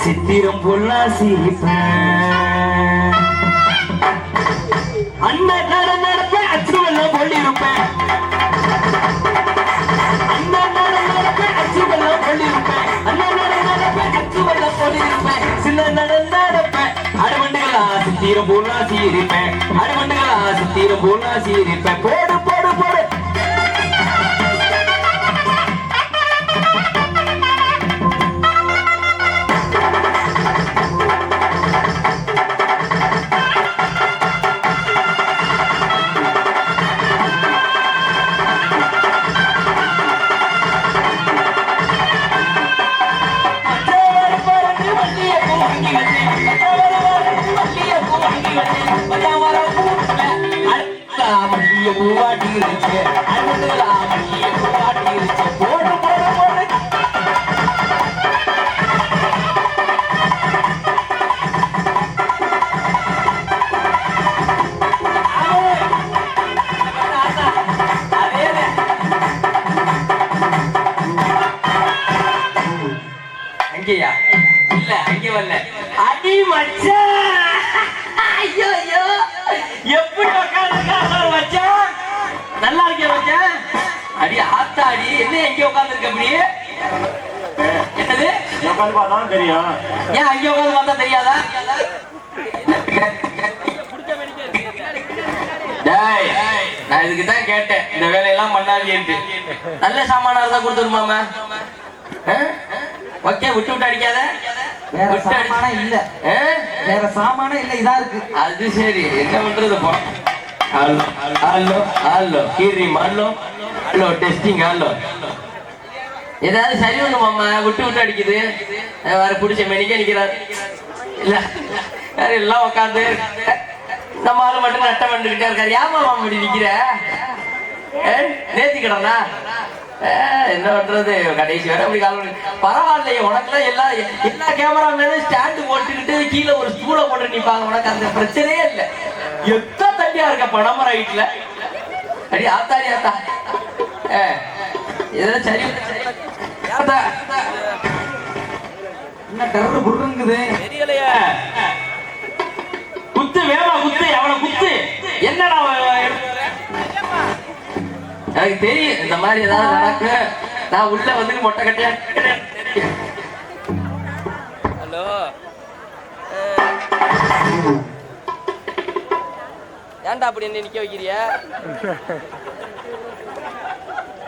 சித்திரம் பொல்லா சிரிப்பேன் அண்ணன் நடப்பேன் அச்சுவெல்லாம் கொள்ளிருப்பேன் அண்ணன் நடப்பேன் அச்சுவெல்லாம் கொள்ளிருப்பேன் அண்ணன் நடப்பேன் அச்சுவெல்லாம் கொள்ளிருப்பேன் சின்ன நடப்பேன் அடவண்டுகளா சித்திரம் பொல்லா சிரிப்பேன் அடவண்டுகளா சித்திரம் பொல்லா சிரிப்பேன் போடு போடு போடு பூவாட்டி இங்கயா இல்ல அங்க வரல அடி மச்சான் ஐயோ ஐயோ எப்படி உட்கார்ந்து மச்சான் நல்லா இருக்கே மச்சான் அடி ஆத்தாடி என்ன எங்க உட்கார்ந்துருக்க அப்படி என்னது உட்காந்து பார்த்தா தெரியும். ஏன் அங்க உட்கார்ந்து பார்த்தா தெரியாதா டேய் நான் இதுக்கு தான் கேட்டேன் இந்த வேலையெல்லாம் பண்ணாதீன்ட்டு நல்ல சாமானா இருந்தா கொடுத்துருமாமா ஓகே விட்டு விட்டு அடிக்காத வேற சாமானே இல்ல வேற சாமானே இல்ல இதா இருக்கு அது சரி என்ன பண்றது போ ஹலோ ஹலோ ஹலோ கீரி மல்லோ ஹலோ டெஸ்டிங் ஹலோ ஏதாவது சரி ஒண்ணு மாமா விட்டு விட்டு அடிக்குது வேற பிடிச்ச மெனிக்க நிக்கிறாரு இல்ல வேற எல்லாம் உட்காந்து நம்ம ஆளு மட்டும் நட்டம் பண்ணிக்கிட்டே இருக்காரு ஏமா மாமா இப்படி நிக்கிற நேத்தி கிடனா என்ன பண்றது கடைசி வேற அப்படி கால பரவாயில்லையே உனக்குலாம் எல்லா கேமராமேனும் ஸ்டாண்டு போட்டுக்கிட்டு கீழே ஒரு ஸ்டூலை போட்டு நிப்பாங்க உனக்கு அந்த பிரச்சனையே இல்லை எத்தனை தண்டியா இருக்க பணமர வீட்டுல அடி ஆத்தாடி ஆத்தா இதெல்லாம் சரி என்ன கரடு புடுங்குது தெரியலையே குத்து வேமா குத்து அவனை குத்து என்னடா எனக்கு தெரியும் இந்த மாதிரி ஏதாவது நடக்கு நான் உள்ள வந்து மொட்டை கட்டியா ஹலோ ஏன்டா அப்படி என்ன நிக்க வைக்கிறிய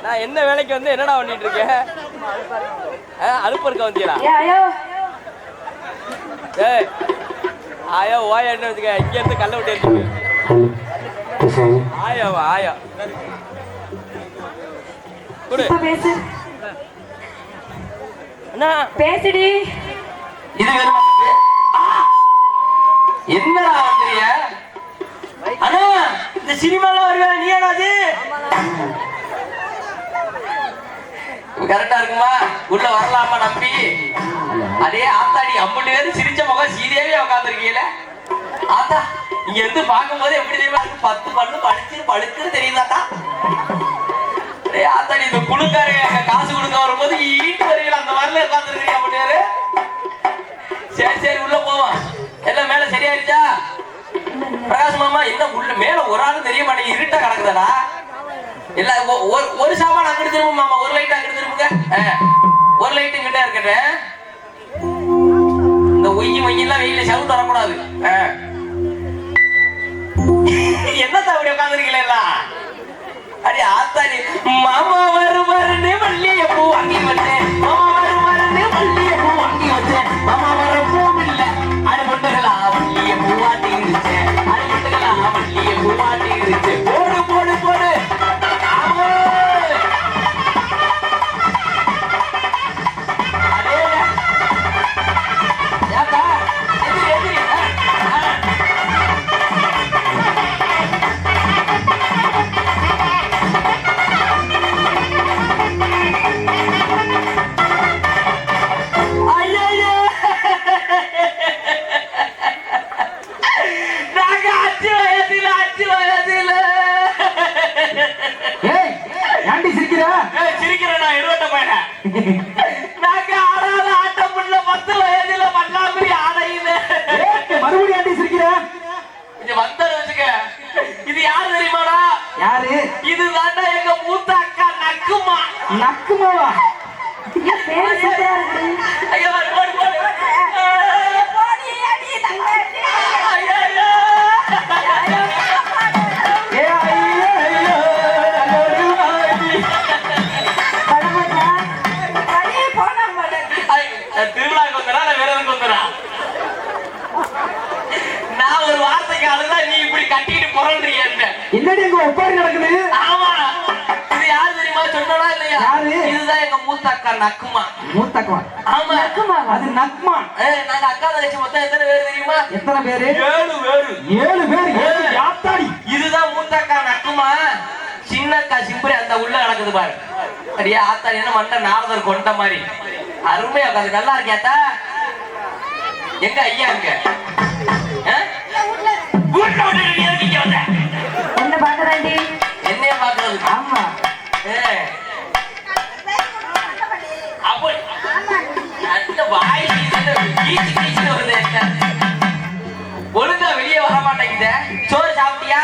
நான் என்ன வேலைக்கு வந்து என்னடா பண்ணிட்டு இருக்கேன் அலுப்பு இருக்க வந்தீங்களா ஏய் ஆயா ஓயா என்ன வச்சுக்க இங்க இருந்து கல்ல விட்டு எடுத்துக்க ஆயாவா ஆயா குடு பேசு அண்ணா பேசுடி இது வேணுமா என்னடா வந்தீங்க அண்ணா இந்த சினிமால வருவா நீ என்னது கரெக்டா இருக்குமா உள்ள வரலாமா நம்பி அதே ஆத்தாடி அம்பட்டு பேரு சிரிச்ச முகம் சீரியாவே உட்காந்துருக்கீங்கள ஆத்தா இங்க இருந்து பார்க்கும் போது எப்படி தெரியுமா 10 பல்லு படுத்து தெரியுதாட்டா ஆத்தாடி இந்த குழுக்காரு காசு கொடுக்க வரும்போது ஈட்டு வருவீங்களா அந்த மாதிரில உட்காந்துருக்கீங்க அம்பட்டு பேரு சரி சரி உள்ள போவோம் எல்லாம் மேல சரியாயிருச்சா பிரகாஷ் மாமா என்ன உள்ள மேல ஒரு ஆளும் தெரிய மாட்டேங்க இருட்டா கிடக்குதாடா இல்ல ஒரு சாமான் அங்கிட்டு திரும்ப மாமா ஒரு லைட் அங்கிட்டு திரும்புங்க ஒரு லைட் கிட்ட இருக்கட்டும் இந்த ஒய்யி எல்லாம் வெயில சவுண்ட் வரக்கூடாது என்னத்த அப்படி உட்காந்துருக்கீங்களா அடி ஆத்தாடி மாமா வருவாருன்னு மல்லிகை பூ வாங்கி வச்சேன் மாமா வருவாருன்னு மல்லிகை பூ வாங்கி வச்சேன் மாமா வர பூ இல்ல அது மட்டுங்களா மல்லிகை பூவாட்டி இருந்துச்சேன் அது மட்டுங்களா மல்லிகை பூவாட்டி இருந்துச்சு போடு போடு போடு இது யாரு தெரியுமாடா யாரு இதுதான்டா எங்க மூத்த அக்கா நக்குமா நக்குமாவா பேரு சூப்பரா இருக்கு ஐயோ ஓடி போடி அடி தங்கச்சி ஐயோ ஏ ஐயோ ஐயோ படமாடா அடி போனா மாட்டே திருவிழாக்கு வந்தா வேற எதுக்கு வந்தா நான் ஒரு வார்த்தைக்கு அதுதான் நீ இப்படி கட்டிட்டு புரள்றீங்க என்னடி எங்க ஒப்பாரி நடக்குது ஆமா இது யாரு தெரியுமா சொன்னடா இல்லையா யாரு இதுதான் எங்க மூத்த அக்கா நக்குமா மூத்தக்கமா ஆமா நக்குமா அது நக்மா நாங்க அக்கா தங்கச்சி மொத்தம் எத்தனை பேர் தெரியுமா எத்தனை பேரு 7 பேர் யாத்தாடி இதுதான் மூத்த அக்கா நக்குமா சின்ன அக்கா சிம்பரி அந்த உள்ள நடக்குது பாரு அடியா ஆத்தாடி என்ன மண்ட நாரதர் கொண்ட மாதிரி அருமையா உட்காந்து நல்லா இருக்கியாத்தா எங்க ஐயா இங்க வீட்டுல விட்டு இறங்கிக்க வந்த என்ன பாக்குறாண்டி என்னைய பாக்குறது ஆமா அப்போ என்ன வாய் கீச்சு கீச்சு வருது ஒழுங்கா வெளியே வர மாட்டேங்குது சோறு சாப்பிட்டியா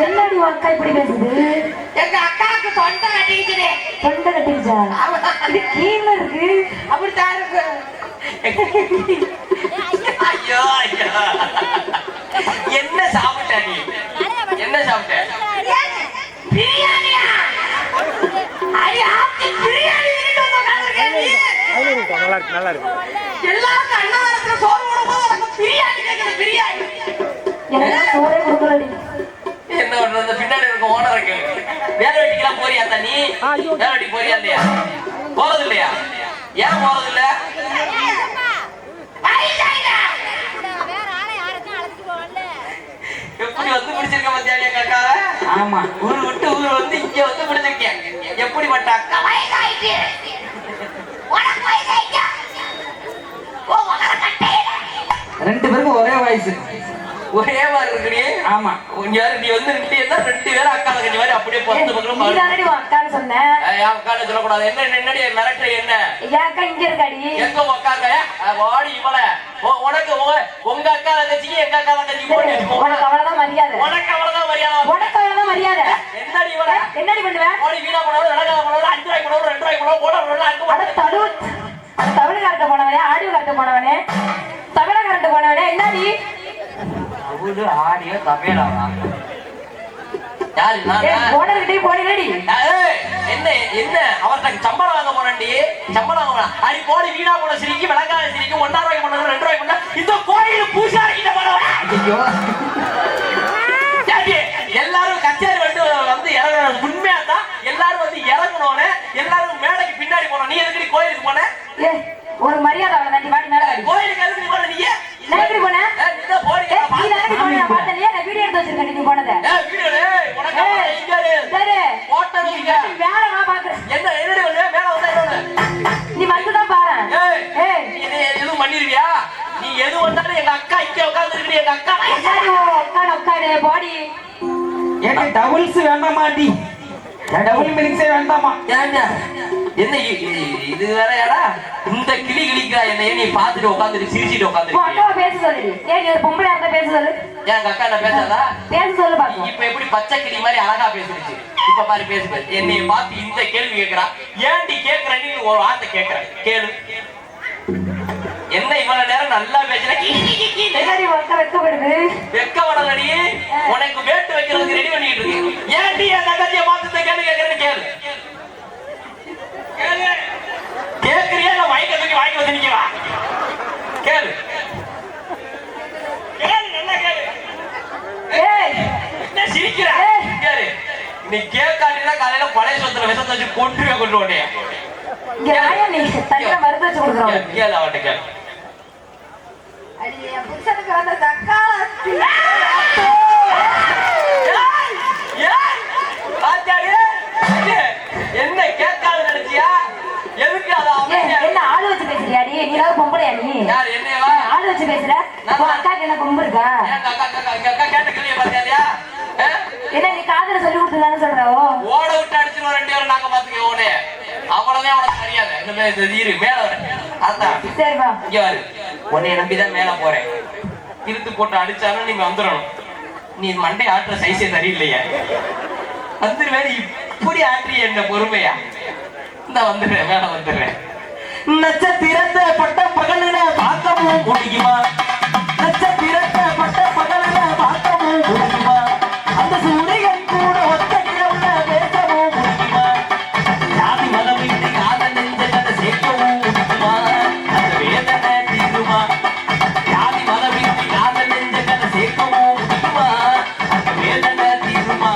என்னடி உன் அக்கா இப்படி பேசுது? எங்க அக்காவுக்கு தொண்டை கட்டிக்கிச்சு. தொண்டை கட்டிக்கிச்சா? இது கீழே இருக்கு. அப்படித்தான் இருக்கு. ஐயோ ஐயோ என்ன சாப்பிட்ட நீ என்ன சாப்பிட்ட பிரியாணியா? அடி ஆத்தி பிரியாணி நல்லா இருக்கு. எல்லாருக்கும் அன்னதானத்துல சோறு போடும்போது எனக்கு பிரியாணி கேக்குது பிரியாணி. எனக்கு சோறே கொடுக்கலடி. என்ன பண்றது பின்னாடி இருக்க ஓனர் இருக்கு வேலை வெட்டிக்கலாம் போறியா தண்ணி வேலை வெட்டி போறியா இல்லையா போறது இல்லையா ஏன் போறது இல்ல எப்படி வந்து பிடிச்சிருக்க மத்தியானியா காக்காவ ஆமா ஊர் விட்டு ஊர் வந்து இங்க வந்து பிடிச்சிருக்கேன் எப்படி பட்டாக்கா ரெண்டு பேருக்கும் ஒரே வயசு ஒரே மாதிரி இருக்குடி ஆமா நீ வந்து ரெண்டு பேரும் அக்கா தங்கச்சி மாதிரி அப்படியே பத்து பக்கம் நீதானடி உன் அக்கான்னு சொன்ன. என் அக்கான்னு சொல்லக்கூடாது என்ன என்னடி மிரட்டை என்ன என் அக்கா இங்க இருக்காடி. எங்க உக்காங்க வாடி இவள உனக்கு உங்க அக்கா தங்கச்சிக்கு எங்க அக்கா தங்கச்சி போட்டு உனக்கு அவ்வளவுதான் மரியாதை. உனக்கு அவ்வளவுதான் மரியாதை உனக்கு அவ்வளவுதான் மரியாதை. என்னடி இவள என்னடி பண்ணுவேன்? ஓடி வீணா போனவங்க நடக்காத போனவங்க 5 ரூபாய் போனவங்க 2 ரூபாய் போனவங்க போனவங்க அட தமிழ்காரட்ட போனவனே ஆடியோ கார்ட்ட போனவனே தமிழகாரட்ட போனவனே என்னடி அவரு ஆடியோ தமிழாவா யாரு நான் ஓனர்கிட்டே போனேடி. என்ன என்ன அவர்கிட்ட சம்பளம் வாங்க போனேன்டி சம்பளம் வாங்க அடி போடி வீணா போன சிரிக்கி விளங்காத சிரிக்கி 1 ரூபாய்க்கு போனது 2 ரூபாய்க்கு போன இந்த கோயில் பூசாரி கிட்ட போனவா ஐயோ எல்லாரும் கச்சேரி வந்து இறங்கணும் உண்மையா தான் எல்லாரும் வந்து இறங்கணும்னு எல்லாரும் மேடைக்கு பின்னாடி போனோம் நீ எதுக்கு கோயிலுக்கு போன ஏ ஒரு மரியாதை அவள நடி வாடி மேல வாடி கோயிலுக்கு எதுக்கு போன நீ நான் எப்படி போனேன் நீ தான் போறீங்க நீ தானே போனே நான் பார்த்தலையே நான் வீடியோ எடுத்து வச்சிருக்கேன் நீ போனத வீடியோ உனக்கு இங்க சரி போட்டோ இங்க வேற வா பாக்குறேன் என்ன என்னடி மேல வந்தா என்ன நீ வந்து தான் பாரு ஏய் நீ எதுவும் பண்ணிருவியா நீ எது வந்தாலும் எங்க அக்கா இங்க உட்கார்ந்து எங்க அக்கா என்னடி உட்காரு பாடி ஏங்க டபுள்ஸ் வேண்டாமாடி டபுள் மினிக்ஸே வேண்டாமா ஏண்டா என்ன இது வேறயாடா இந்த கிளி கிளிக்கா என்ன நீ பாத்துட்டு உட்கார்ந்துட்டு சிரிச்சிட்டு உன் அக்காவை பேச சொல்லுடி ஏன் நீ ஒரு பொம்பளை இருந்தா பேச சொல்லு என் அக்கா என்ன பேசாதா பேச சொல்லு பாப்போம் இப்ப எப்படி பச்சை கிளி மாதிரி அழகா பேசுச்சு இப்ப பாரு பேசு என்னைய பார்த்து இந்த கேள்வி கேக்குறா ஏன்டி கேக்குறேன்னு ஒரு வார்த்தை கேக்குறேன் கேளு என்ன இவ்வளவு நேரம் நல்லா பேசுற என்னடி உட்கா வெக்கப்படுது வெக்கப்படலடி உனக்கு வேட்டு வைக்கிறதுக்கு ரெடி பண்ணிட்டு இருக்கு ஏன்டி என் தங்கச்சியை பார்த்து கேள்வி கேக்குறேன்னு கேளு கேக்குறியா இல்ல மயக்கத்துக்கு வாங்கி வந்து நிக்கிறா கேளு கேளு நல்லா கேளு என்ன சிரிக்கிற கேளு நீ கேட்காட்டினா காலையில பழைய சொத்துல விஷத்தை வச்சு கொண்டு உடனே இங்க வாயா நீ தனியா மருந்து வச்சு கொடுக்குறோம் கேளு அவட்ட கேளு அடி என் புருஷனுக்கு வந்த தக்காளி என்ன கேட்காது நினைச்சியா எதுக்கு என்ன ஆளு வச்சு பேசுறியாடி நீ ஏதாவது பொம்பளையா நீ யார் என்னவா ஆளு வச்சு பேசுற உன் அக்காக்கு என்ன கொம்பு இருக்கா எங்க அக்கா கேட்ட கேள்வியை பார்த்தியா என்ன நீ காதல சொல்லி கொடுத்துதானே சொல்றாவோ ஓட விட்டு அடிச்சுட்டு 2 பேரும் நாங்க பாத்துக்க ஓனே அவ்வளவுதான் உனக்கு தெரியாது இந்த ஈரு மேல வர அதான் சரிப்பா இங்க வரு உன்னை நம்பிதான் மேல போறேன் இழுத்து போட்டு அடிச்சாலும் நீங்க வந்துடணும் நீ மண்டை ஆட்டுற சைஸே சரியில்லையா வந்துருவேன் இப்படி ஆற்றிய என்ன பொறுமையா இந்த வந்துடுறேன் மேல வந்துடுறேன் நட்சத்திரத்தை பட்ட பகலின பார்க்கவும் முடியுமா நட்சத்திரத்தை பட்ட பகலின பார்க்கவும் முடியுமா அந்த சூரியன் கூட ஒத்த கிழவுல பேசவும் முடியுமா ஜாதி மதம் இன்றி காதல் நெஞ்சத்தை சேர்க்கவும் முடியுமா அந்த வேதனை தீருமா ஜாதி மதம் இன்றி காதல் நெஞ்சத்தை சேர்க்கவும் முடியுமா அந்த வேதனை தீருமா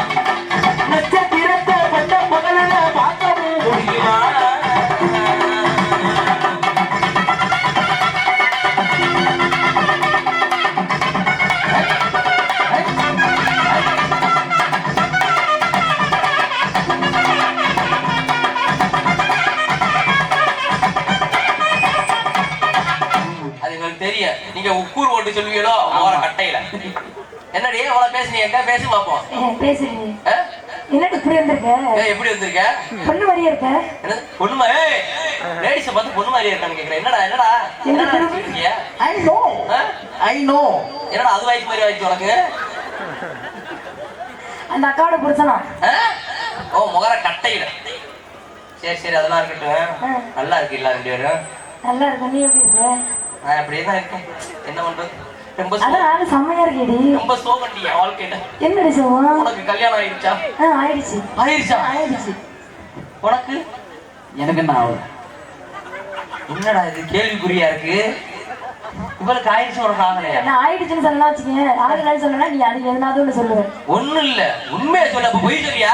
நட்சத்திரத்தை பட்ட பகலின பார்க்கவும் முடியுமா அது உங்களுக்கு தெரியும் நீங்க உக்கூர் ஓட்டு சொல்லுவீங்களோ ஓர கட்டையில என்னடி வரைக்கும் அவ்வளவு பேசுனீங்க, பேசி பார்ப்போம். பேசுறீங்க என்னடி இப்படி வந்திருக்க? எப்படி வந்திருக்க? பொண்ணு மாதிரியே இருக்க. என்னது பொண்ணு மாதிரி? லேடிஸை பார்த்து பொண்ணு மாதிரியே இருக்கான்னு கேட்கிறேன். என்னடா ஐ நோ என்னடா அது வயசு மாதிரி ஆயிடுச்சு உனக்கு? அந்த அக்காவோட புருஷனா? ஓ முகர கட்டையில. சரி அதெல்லாம் இருக்கட்டும். நல்லா இருக்கு இல்ல ரெண்டு பேரும்? நல்லா இருக்கு. நீ எப்படி இருக்க? நான் அப்படியே தான் இருக்கேன். என்ன பண்றது? ரொம்ப செம்மையா இருக்கேடி. ரொம்ப சோகண்டியா வாழ்க்கையில. என்னடி சோகம்? உனக்கு கல்யாணம் ஆயிடுச்சா? ஆயிடுச்சு. உனக்கு? எனக்கு என்ன ஆகுது? என்னடா இது கேள்விக்குறியா இருக்கு? இவளுக்கு ஆயிடுச்சு, உனக்கு ஆகலையா? நான் ஆயிடுச்சுன்னு சொன்னா வச்சுக்கேன். ஆகலைன்னு சொன்னா நீ அது எதனாவது ஒண்ணு சொல்லுவேன். ஒண்ணும் இல்ல, உண்மையை சொல்ல. அப்ப பொய் சொல்லியா?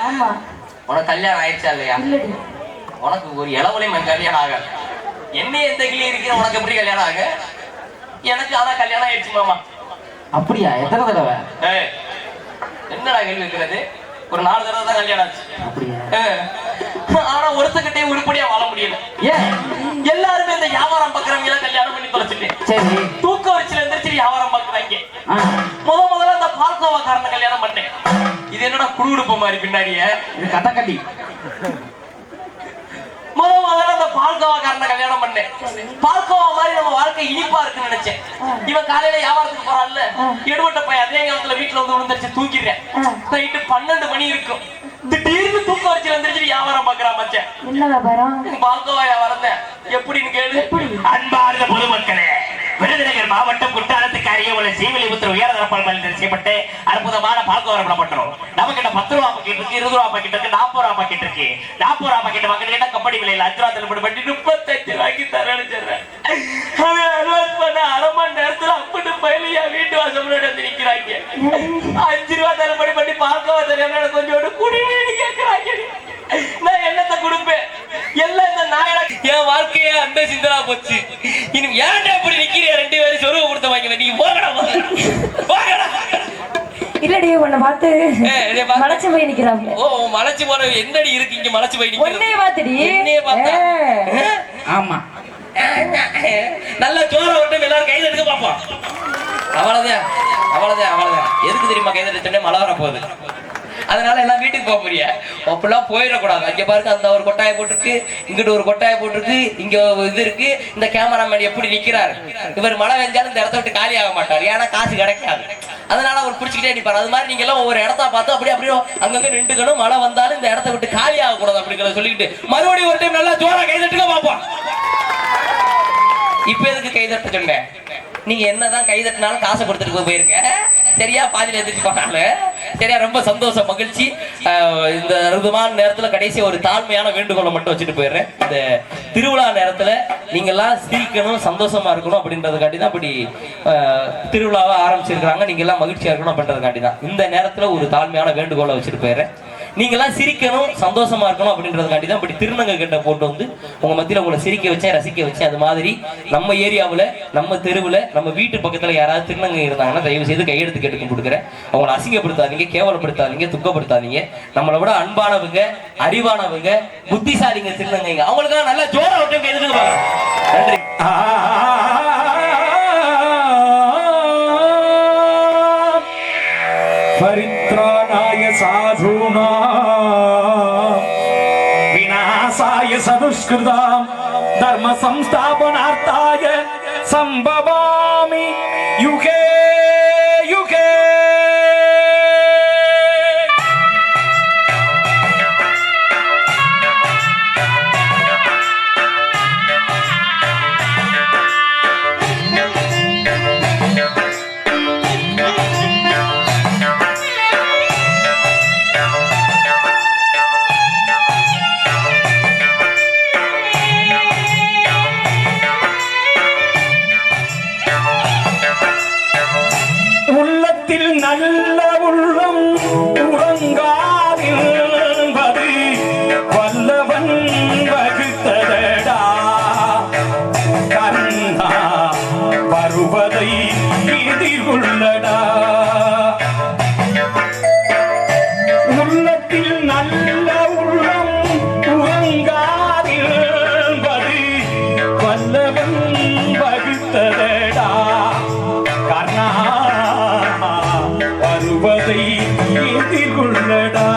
ஆமா. உனக்கு கல்யாணம் ஆயிடுச்சா இல்லையா? இல்லடி. உனக்கு ஒரு இளவலையும் கல்யாணம் ஆகாது. என்ன எந்த கிளி இருக்கிற உனக்கு எப்படி கல்யாணம் ஆக? எனக்கு ஆனா கல்யாணம் ஆயிடுச்சு மாமா. அப்படியா? எத்தனை தடவை? என்னடா கேள்வி இருக்கிறது? ஒரு 4 தடவை தான் கல்யாணம் ஆச்சு. அப்படியா? ஆனா ஒருத்தக்கிட்டே உருப்படியா வாழ முடியல. ஏன்? எல்லாருமே இந்த வியாபாரம் பாக்குறவங்க எல்லாம் கல்யாணம் பண்ணி தொலைச்சிட்டேன். சரி. தூக்க வரிசையில எந்திரிச்சு வியாபாரம் பாக்குறாங்க. முதல்ல அந்த பால்கோவாக்காரனை கல்யாணம் பண்ணேன். இது என்னடா குடுகுடுப்பு மாதிரி பின்னாடியே? இது கட்டக்கட்டி. முதல்ல அந்த பால்கோவாக்காரனை கல்யாணம் பண்ணேன். பால்கோவா மாதிரி நம்ம வாழ்க்கை இனிப்பா இருக்குன்னு நினைச்சேன். இவன் காலையில வியாபாரத்துக்கு போறான்ல, எடுபட்ட பையன் அதே நேரத்துல வீட்டுல வந்து விழுந்துருச்சு, தூங்கிடுறேன். நைட்டு 12 மணி இருக்கும். திடீர்னு தூக்க வச்சு வந்துருச்சு, வியாபாரம் பாக்குறான் மச்சான். என்ன வியாபாரம்? பால்கோவா வியாபாரம் தான். எப்படின்னு கேளு. அன்பார்ந்த பொதுமக்களே, விருதுநகர் மாவட்டம் குற்றாலத்துக்கு அருகே உள்ள ஸ்ரீவில்லிபுத்தூர் உயர்தரப்பால் செய்யப்பட்டு அற்புதமான பால்கோவா விடப்பட்டோம். நம்ம கிட்ட 10 ரூபா பாக்கெட் இருக்கு, 20 ரூபா பாக்கெட் இருக்கு, 40 ரூபா பாக்கெட் இருக்கு. 40 ரூபா பாக்கெட் வாங்கிட்டு கம்பெனி விலையில 5 ரூபா தள்ளுபடி பண்ணி 35 ரூபாய்க்கு தரேன்னு சொல்றேன். அட்வான்ஸ் பண்ண அரை மணி நேரத்துல அப்படி பயிலியா வீட்டு வாசல் முன்னாடி வந்து நிக்கிறாங்க. 5 ரூபா தள்ளுபடி பண்ணி பால்கோவா தரேன் கொஞ்சோடு குடிநீர் கேட்கிறாங்க. நான் என்னத்தை கொடுப்பேன்? எல்லாம் இந்த நாயடா. என் வாழ்க்கையே அந்த சிந்தனா போச்சு. இனி ஏன்டா அப்படி நிக்கிறியா? 2 பேரும் சொருவ கொடுத்த வாங்க. நீ போகடா போகடா. இல்லடி உன்னை பார்த்து மலைச்சு போய் நிக்கிறாங்க. ஓ மலைச்சு போன என்னடி இருக்கு இங்க? மலைச்சு போய் நிக்கிறேன். உன்னைய பார்த்துடி. என்னைய பார்த்தா? ஆமா. நல்ல ஜோர விட்டு எல்லாரும் கைது எடுக்க பாப்போம். அவ்வளவுதான். எதுக்கு தெரியுமா கைது எடுத்தோடனே மழை வர போகுது. அதனால எல்லாம் வீட்டுக்கு போக முடியாது. அப்படிலாம் போயிடக்கூடாது. அங்க பாருங்க, அந்த ஒரு கொட்டாயை போட்டிருக்கு, இங்கிட்ட ஒரு கொட்டாயை போட்டிருக்கு, இங்க இது இருக்கு. இந்த கேமராமேன் எப்படி நிக்கிறாரு? இவர் மழை வெஞ்சாலும் இந்த இடத்த விட்டு காலி ஆக மாட்டார். ஏன்னா காசு கிடைக்காது. அதனால அவர் பிடிச்சிக்கிட்டே நிற்பார். அது மாதிரி நீங்க எல்லாம் ஒவ்வொரு இடத்த பார்த்து அப்படியே அங்கங்க நின்றுக்கணும். மழை வந்தாலும் இந்த இடத்த விட்டு காலி ஆகக்கூடாது அப்படிங்கிறத சொல்லிக்கிட்டு மறுபடியும் ஒரு டைம் நல்லா ஜோரா கைதட்டுக்க பார்ப்போம். இப்ப எதுக்கு கைதட்ட சொன்னேன்? நீங்க என்னதான் கைதட்டினாலும் காசை கொடுத்துட்டு போயிருங்க. சரியா? பாதியில எதிர்த்து போனாலும் சரியா? ரொம்ப சந்தோஷம், மகிழ்ச்சி. இந்த அற்புதமான நேரத்துல கடைசி ஒரு தாழ்மையான வேண்டுகோளை மட்டும் வச்சுட்டு போயிடுறேன். இந்த திருவிழா நேரத்துல நீங்க எல்லாம் சிரிக்கணும், சந்தோஷமா இருக்கணும் அப்படின்றதுக்காண்டி தான் அப்படி திருவிழாவை ஆரம்பிச்சிருக்காங்க. நீங்க எல்லாம் மகிழ்ச்சியா இருக்கணும் அப்படின்றதுக்காண்டி தான் இந்த நேரத்துல ஒரு தாழ்மையான வேண்டுகோளை வச்சுட்டு போயிடுறேன். நீங்க எல்லாம் சிரிக்கணும், சந்தோஷமா இருக்கணும் அப்படின்றதுக்காண்டி தான் இப்படி திருநங்கை கிட்ட போட்டு வந்து உங்க மத்தியில உங்களை சிரிக்க வச்சேன், ரசிக்க வச்சேன். அது மாதிரி நம்ம ஏரியாவில், நம்ம தெருவில், நம்ம வீட்டு பக்கத்துல யாராவது திருநங்கை இருந்தாங்கன்னா தயவு செய்து கையெழுத்து கேட்டு கொடுக்குறேன். அவங்களை அசிங்கப்படுத்தாதீங்க, கேவலப்படுத்தாதீங்க, துக்கப்படுத்தாதீங்க. நம்மளை விட அன்பானவங்க, அறிவானவங்க, புத்திசாலிங்க திருநங்கைங்க. அவங்களுக்காக நல்லா ஜோரா விட்டு கையெழுத்துக்கு பாருங்க. நன்றி. परित्राणाय साधूना विनाशाय सदुष्कृतां धर्म संस्थापनार्थाय संभवामि युगे युगे. நல்ல உள்ளம் உறங்காதிருப்பது வல்லவன் வகுத்ததடா கண்ணா, வருவதை எதிர்கொள்ளடா. உள்ளத்தில் நல்ல உள்ளம் உறங்காதிருப்பது வல்லவன் வகுத்ததடா கண்ணா, வருவதை எதிர்கொள்ளடா.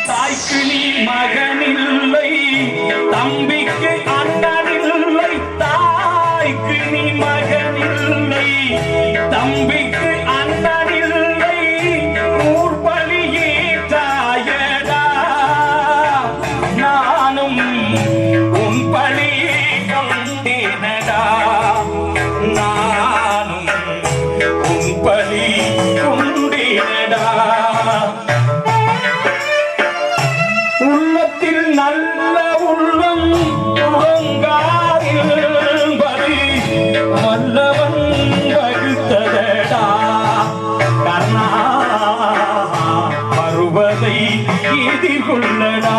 தாய்க்கு நீ மகனில்லை, தம்பிக்கு அண்ணனில்லை. தாய்க்கு நீ மகனில்லை, தம்பிக்கு அண்ணனில்லை. ஊர்பலியே தாயடா, நானும் உன் பலி கொண்டேனடா. நானும் உன் பலி கொண்டேனடா. உள்ளத்தில் நல்ல உள்ளம் உறங்காதிருப்பது வல்லவன் வகுத்ததடா. கர்ணா வருவதை எதிர்கொள்ளடா.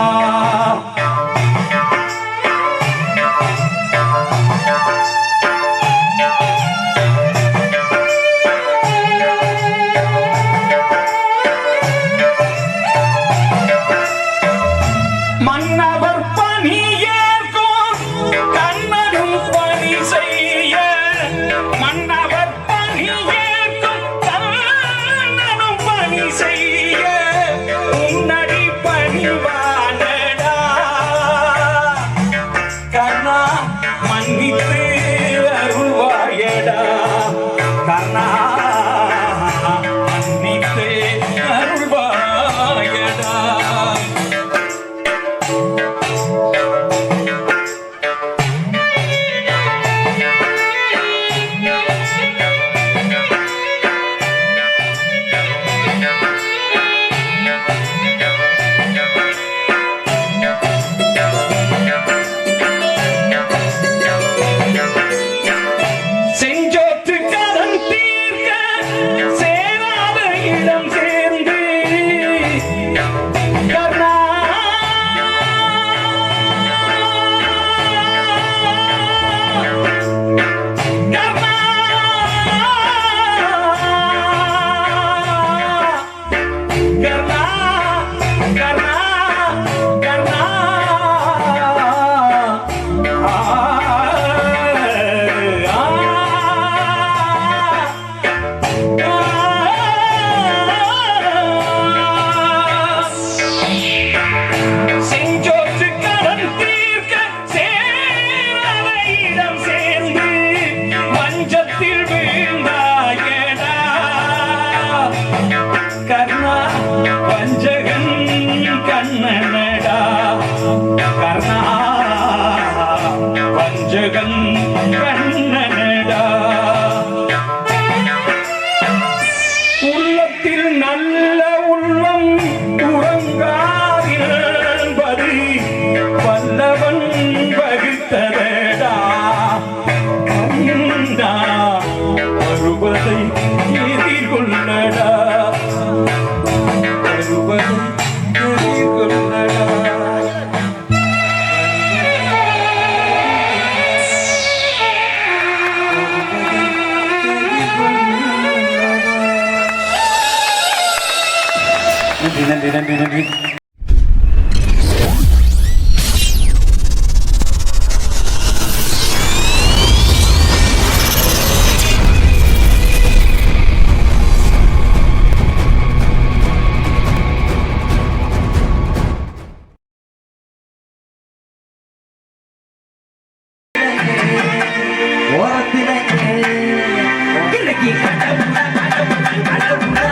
மன்னவர் பணி ஏற்கும் கண்ணனும் பணி செய்ய. மன்னவர் பணி ஏற்கும் கண்ணனும் பணி செய்ய. உன்னடி பணிவானடா. கர்ணா மன்னித்து அருள்வாயடா. கர்ணா மன்னித்து அருள்வாயடா. செஞ்சோற்று கடன் தீர்க்க சேராத இடம் சேர்ந்து. கர்ணா கர்ணா கர்ணா கர்ணா கர்ணா செஞ்சோற்று கடன் தீர்க்க சேராத இடம் சேர்ந்து. வஞ்சத்தில் வீழ்ந்தாயடா. கர்ணா வஞ்சகன் கண்ணனடா. கர்ணா வஞ்சகன் கண்ணனடா. உள்ளத்தில் நல்ல உள்ளம் உறங்காதிருப்பது வல்லவன் வகுத்ததடா. கண்ணா வருவதை எதிர்கொள்ளடா. வருவதை எதிர்கொள்ளடா. நன்றி நன்றி நன்றி நன்றி. கடவுளா கடவுளா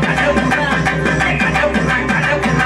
கடவுளா கடவுளா கடவுளா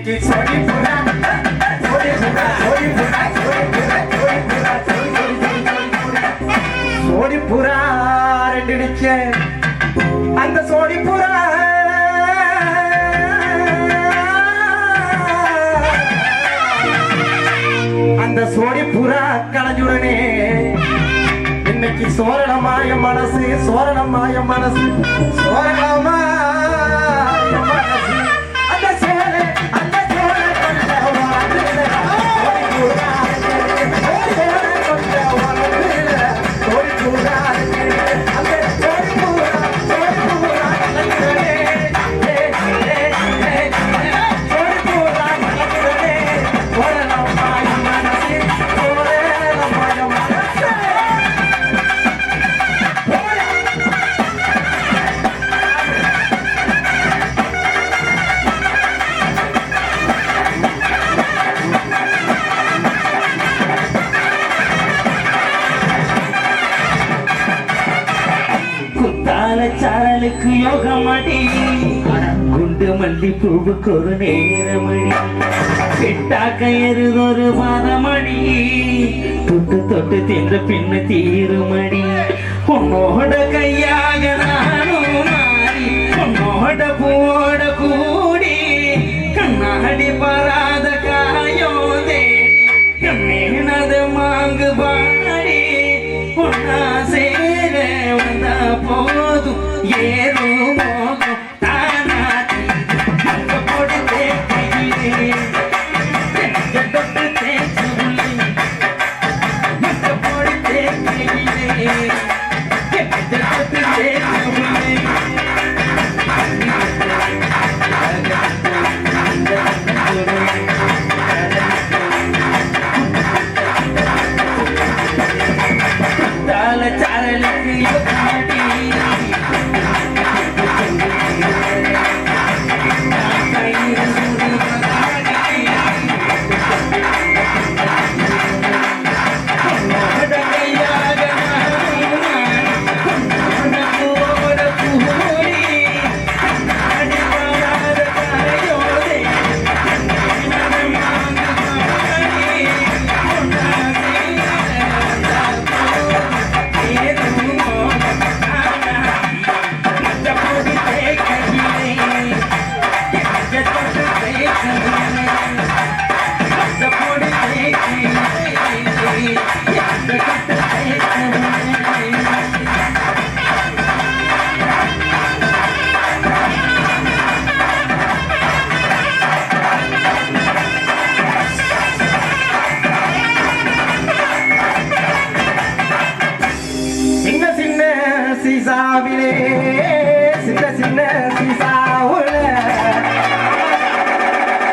இன்னைக்கு சோடி புறா சோடி புறா சோடி புறா சோடி புறா சோடி புறா சோடி புறா ரெண்டு நிக்க அந்த சோடி புறா அந்த சோடி புறா கலைஞ்சுடனே இன்னைக்கு சோரணமாய மனசு சோரணமாய மனசு சோரணமாய மனசு அந்த சேலை கொண்ட வாழ்க்கையில சோடி புறா சேலை கொண்ட வாழ்க்கையில சோடி புறா அந்த சோடி புறா கலைஞ்சுடனே சோடி புறா கலைஞ்சுடனே சோரணமாய மனசு சோரணமாய மனசு குத்தால சாரலுக்கு யோகமடி குண்டு மல்லி பூவுக்கு ஒரு நேரமடி கிட்டாக்க எருதொரு மரமடி தொட்டு தொட்டு தின்ற பின்னு தீருமடி உன்னோட கையாக நானும் மாறி உன்னோட பூவோட கூடி கண்ணாடி பராத காயோ தேடி கண்ணேனது மாங்கு பாடி உன்னா சேர வந்த போதும் ஏறும் மோகம் தானாதி அங்க போட்டு தேக்கையிலே நெஞ்ச தொட்டு தேய்ச்சுள்ளே அங்க போட்டு தேக்கையிலே நெஞ்ச தொட்டு தேய்ச்சுள்ளே தால சாரலுக்கு யோகமடி சின்ன சின்ன சீசாவிலே சின்ன சின்ன சீசாவுல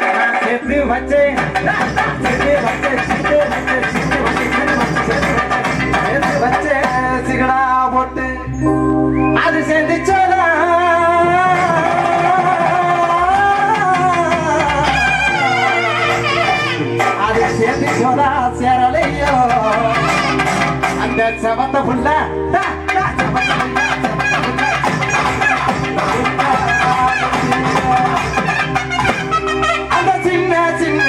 நான் சேர்த்து வச்சேன் சேர்த்து வச்சேன் சிகடா போட்டு அது சேர்ந்துச்சோதா அது சேர்ந்துச்சோதா சேரலையோ அந்த செவத்த புள்ள அந்த சின்ன சின்ன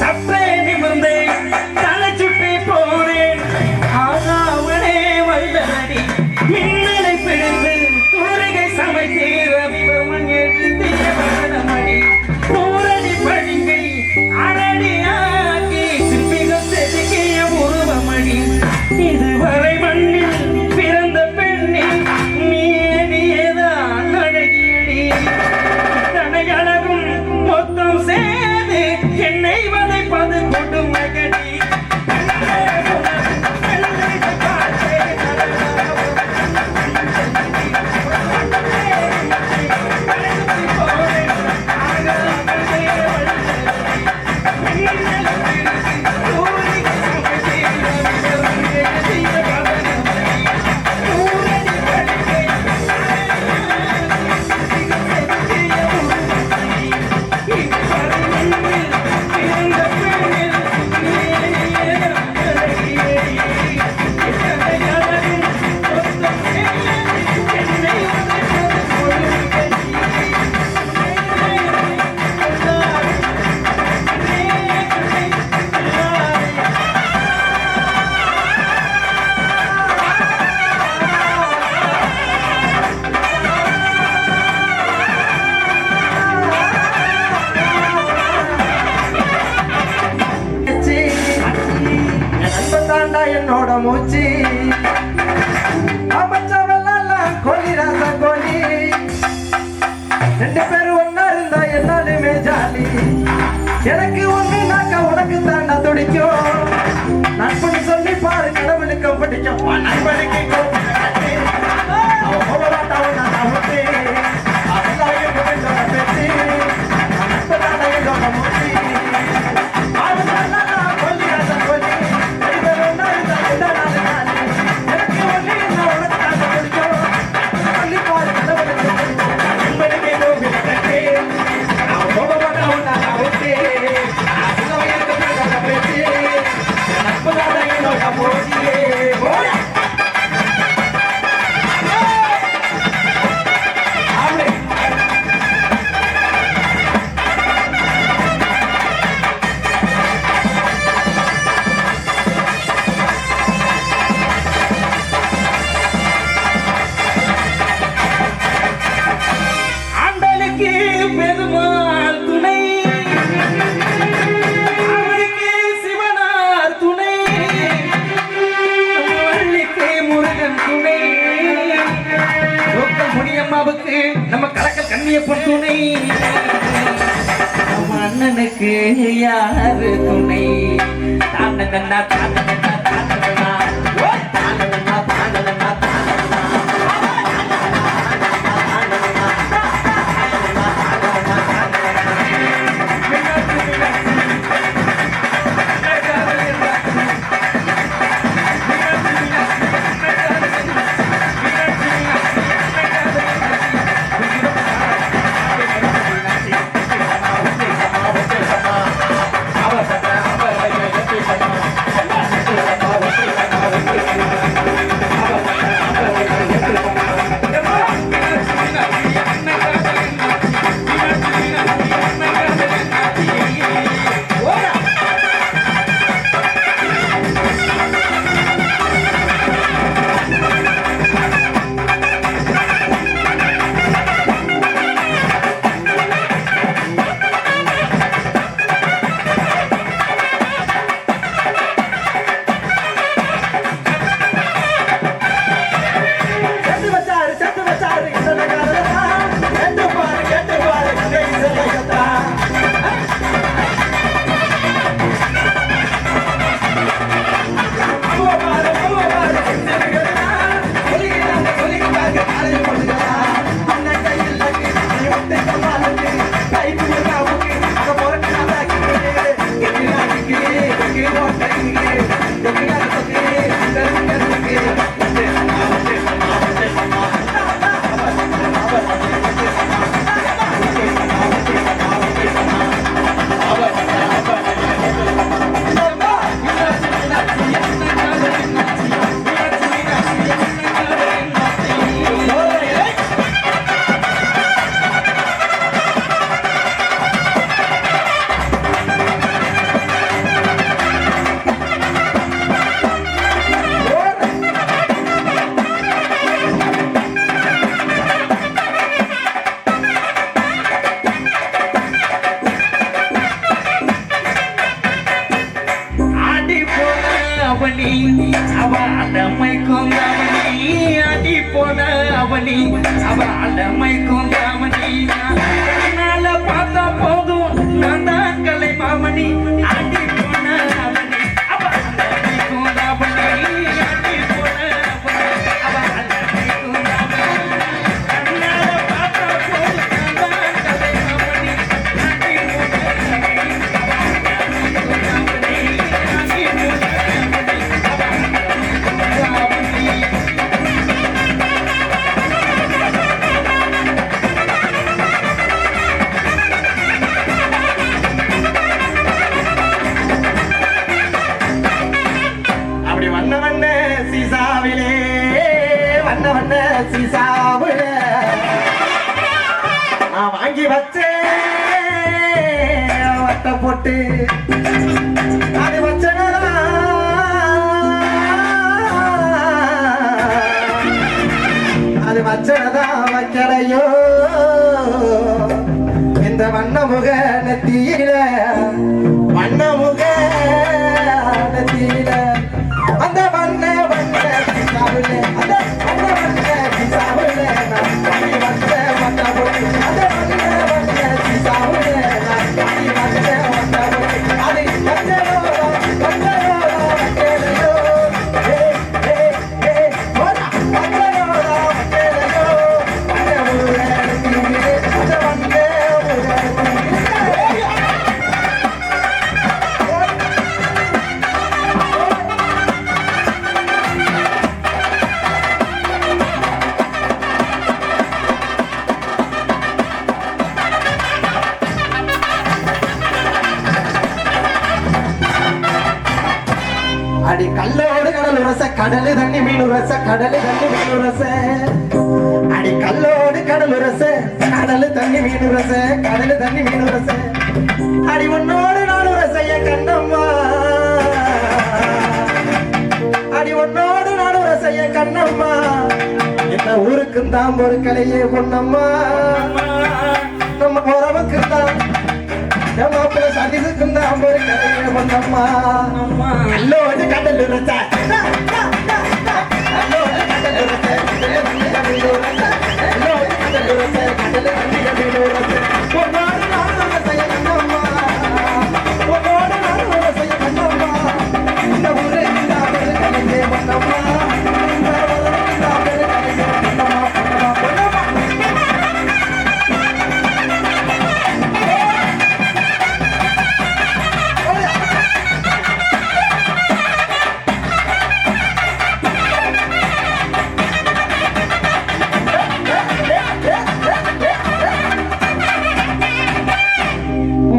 சற்றே நிமிர்ந்தே தலை சுற்றி போனேன் ஆகாவனே வல்லடி மின்னலை பிடித்து தூரிகை சமைத்து ரவிவர்மன் எழுதிய வதனமடி பூரணி பழிங்கை அரடியாக்கி சிற்பிகள் செதுக்கிய உருவமடி இதுவரை மண்ணில் பிறந்த பெண்ணில் நீதான் அழகியடி தனைய மூச்சு அமைச்சவெல்லாம் கோழி ராசா கோழி ரெண்டு பேரும் ஒன்னா இருந்தா எல்லாருமே ஜாலி எனக்கு ஒண்ணு நாக்க உனக்கு தாண்டா துடிக்கும் நண்பன் சொல்லி பாரு கடவுளுக்கு பிடிக்கும் நண்பனுக்கு நம்ம கலக்கல் கண்ணியப்பன் துணை நம்ம அண்ணனுக்கு யாரு துணை தாண்டனா தாண்டனா தாண்டனா தாண்டனா தாண்டனா பார்த்தா போதும் நான் தான் கலை மாமணி ஆடி போன அவனி சீசாவுல நான் வாங்கி வச்சேன் வட்ட போட்டு அது வச்சனதா அது வச்சனதா வைக்கலையோ இந்த வண்ணமுக நெத்தியில வண்ணமுக நெத்தியில அந்த வண்ண வண்ண பிசாவுல அந்த வண்ண வண்ண பிசாவுல நான் பாடி வந்த வந்த போது அந்த வண்ண வண்ண பிசாவுல நான் பாடி வந்த வந்த போது அது கச்சலோ கச்சலோ கச்சலோ போடா கச்சலோ கச்சலோ அந்த ஊரே அந்த வண்ண ஊரே அடி கல்லோடு கடல் ரச கடலு தண்ணி மீன் ரச கடலு தண்ணி மீன் ரச அடி கல்லோடு கடல் ரச கடலு தண்ணி மீன் ரச கடலு தண்ணி மீன் ரச அடி உன்னோடு நாடு ரசைய கண்ணம்மா அடி உன்னோடு நாடு ரசைய கண்ணம்மா இந்த ஊருக்கும் தான் ஒரு கலையே பொன்னம்மா நம்ம உறவுக்கு தான் சதிசுக்கும் தான் ஒரு கலையே பொன்னம்மா அல்லோடு கடல் ரச அல்லோடு கடல் ரச அல்லோடு கடல் ரச கடல் தண்ணி மீன் ரச உன்னோடு நாடு ரசைய கண்ணம்மா உன்னோடு நாடு ரசைய கண்ணம்மா இந்த ஊருக்கு தான் ஒரு கலையே பொன்னம்மா இந்த ஊருக்கு தான் ஒரு கலையே பொன்னம்மா பொன்னம்மா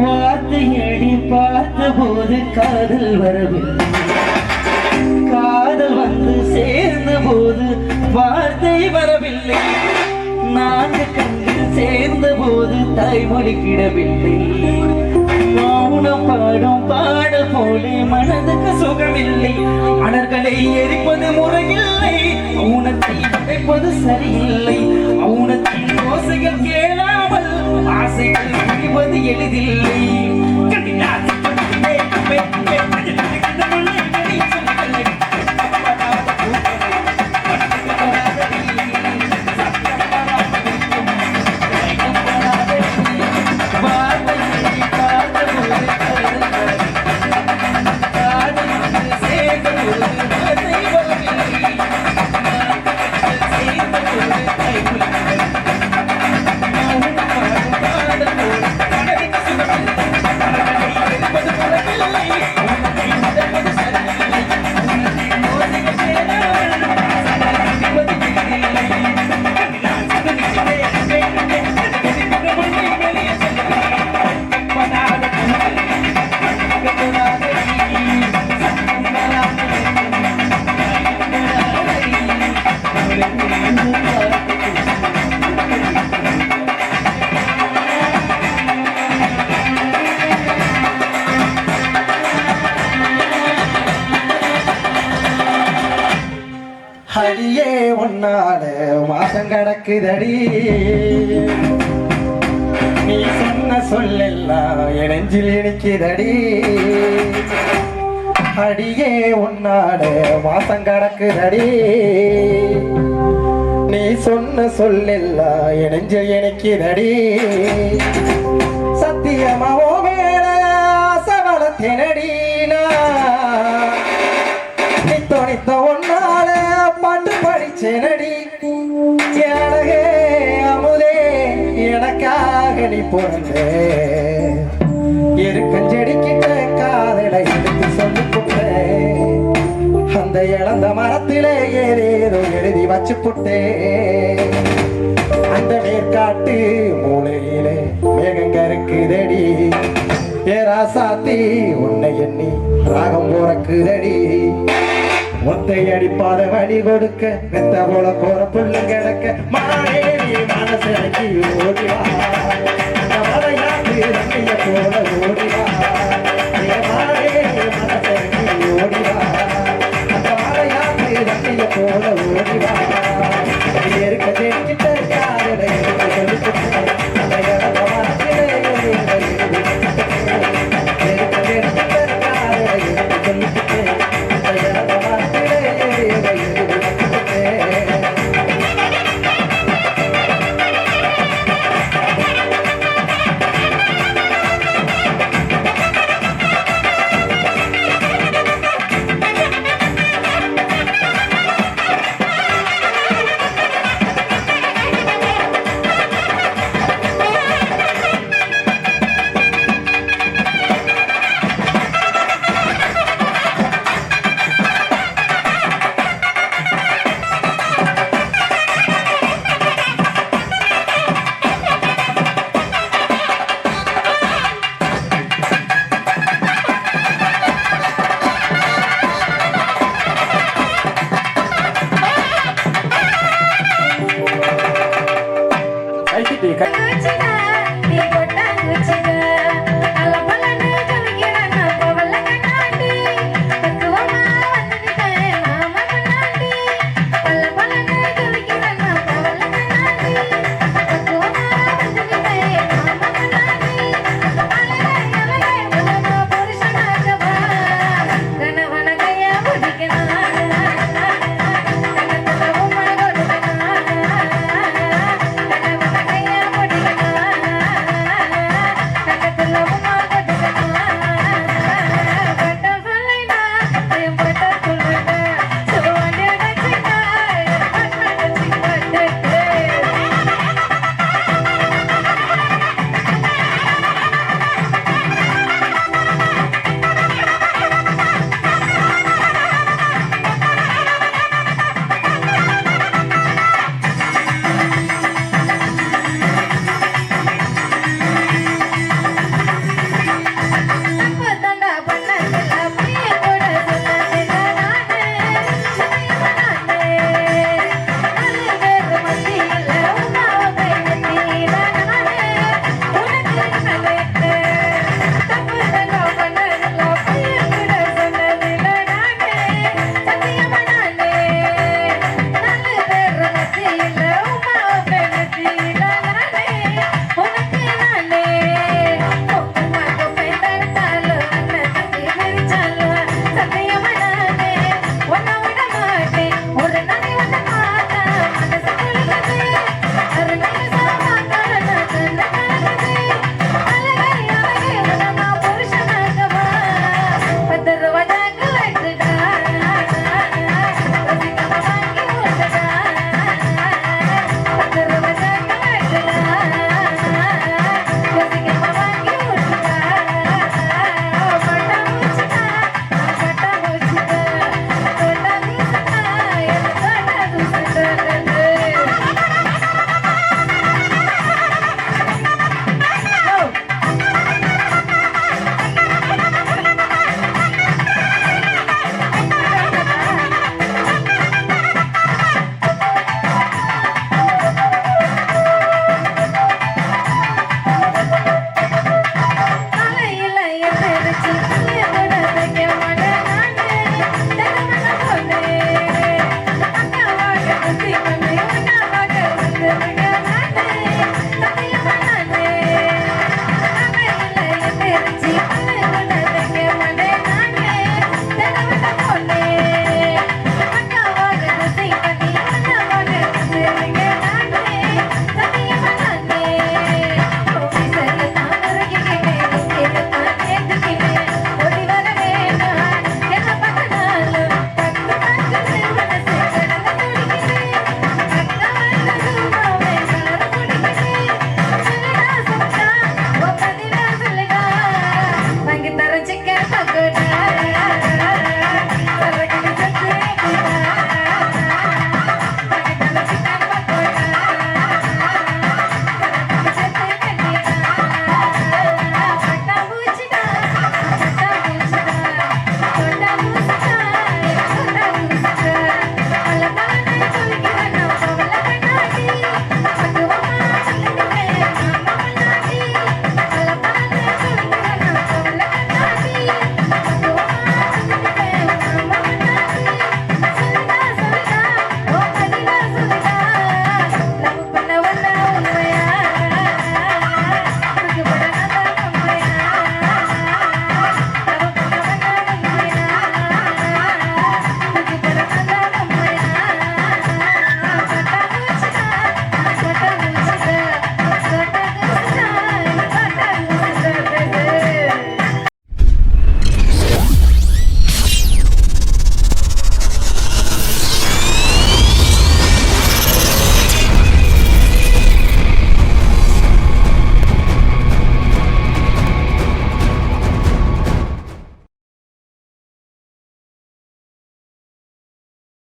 வார்த்தையடி பார்த்த போது காதல் வரவில்லை, காதல் வந்து சேர்ந்த போது வார்த்தை வரவில்லை, நான்கு கண்கள் சேர்ந்த போது தாய்மொழி கிடவில்லை, மௌனம் பாடும் பாடல் போலே மனதுக்கு சுகமில்லை, அனர்களை எரிப்பது முறையில்லை, ஊனத்தை உடைப்பது சரியில்லை, ஊனத்தின் ஓசைகள் கேளாமல் ஆசைகள் புரிவது எளிதில்லை. அடியே உன்னால மாசம் கிடக்குதடி, நீ சொன்ன சொல்லெல்லாம் இணைஞ்சில் இணைக்குதடி, அடியே உன்னால மாசம் கிடக்குதடி, நீ சொன்ன சொல்லெல்லாம் இணைஞ்சில் இணைக்குதடி, சத்தியமாவோ மேல சவளத்தினடி நித்தோ நித்தோ ஒன்னால பாட்டு படிச்சேனடி, அழகே அமுதே எனக்காக நீ பிறந்தே, எருக்கஞ்செடிக்கிட்ட காதலை எடுத்து சொல்லி புட்டேன், அந்த இழந்த மரத்திலே ஏதேதோ எழுதி வச்சு புட்டேன், அந்த மேற்காட்டு மூலையிலே மேகங்க இருக்குதடி, ஏராசாத்தி உன்னை எண்ணி ராகம் போறக்குதடி, ஒத்தை அடிப்பாத வழி கொடுக்க வெத்த போல போற புள்ளு கிடக்க மாறே மனசு ஓடிவா.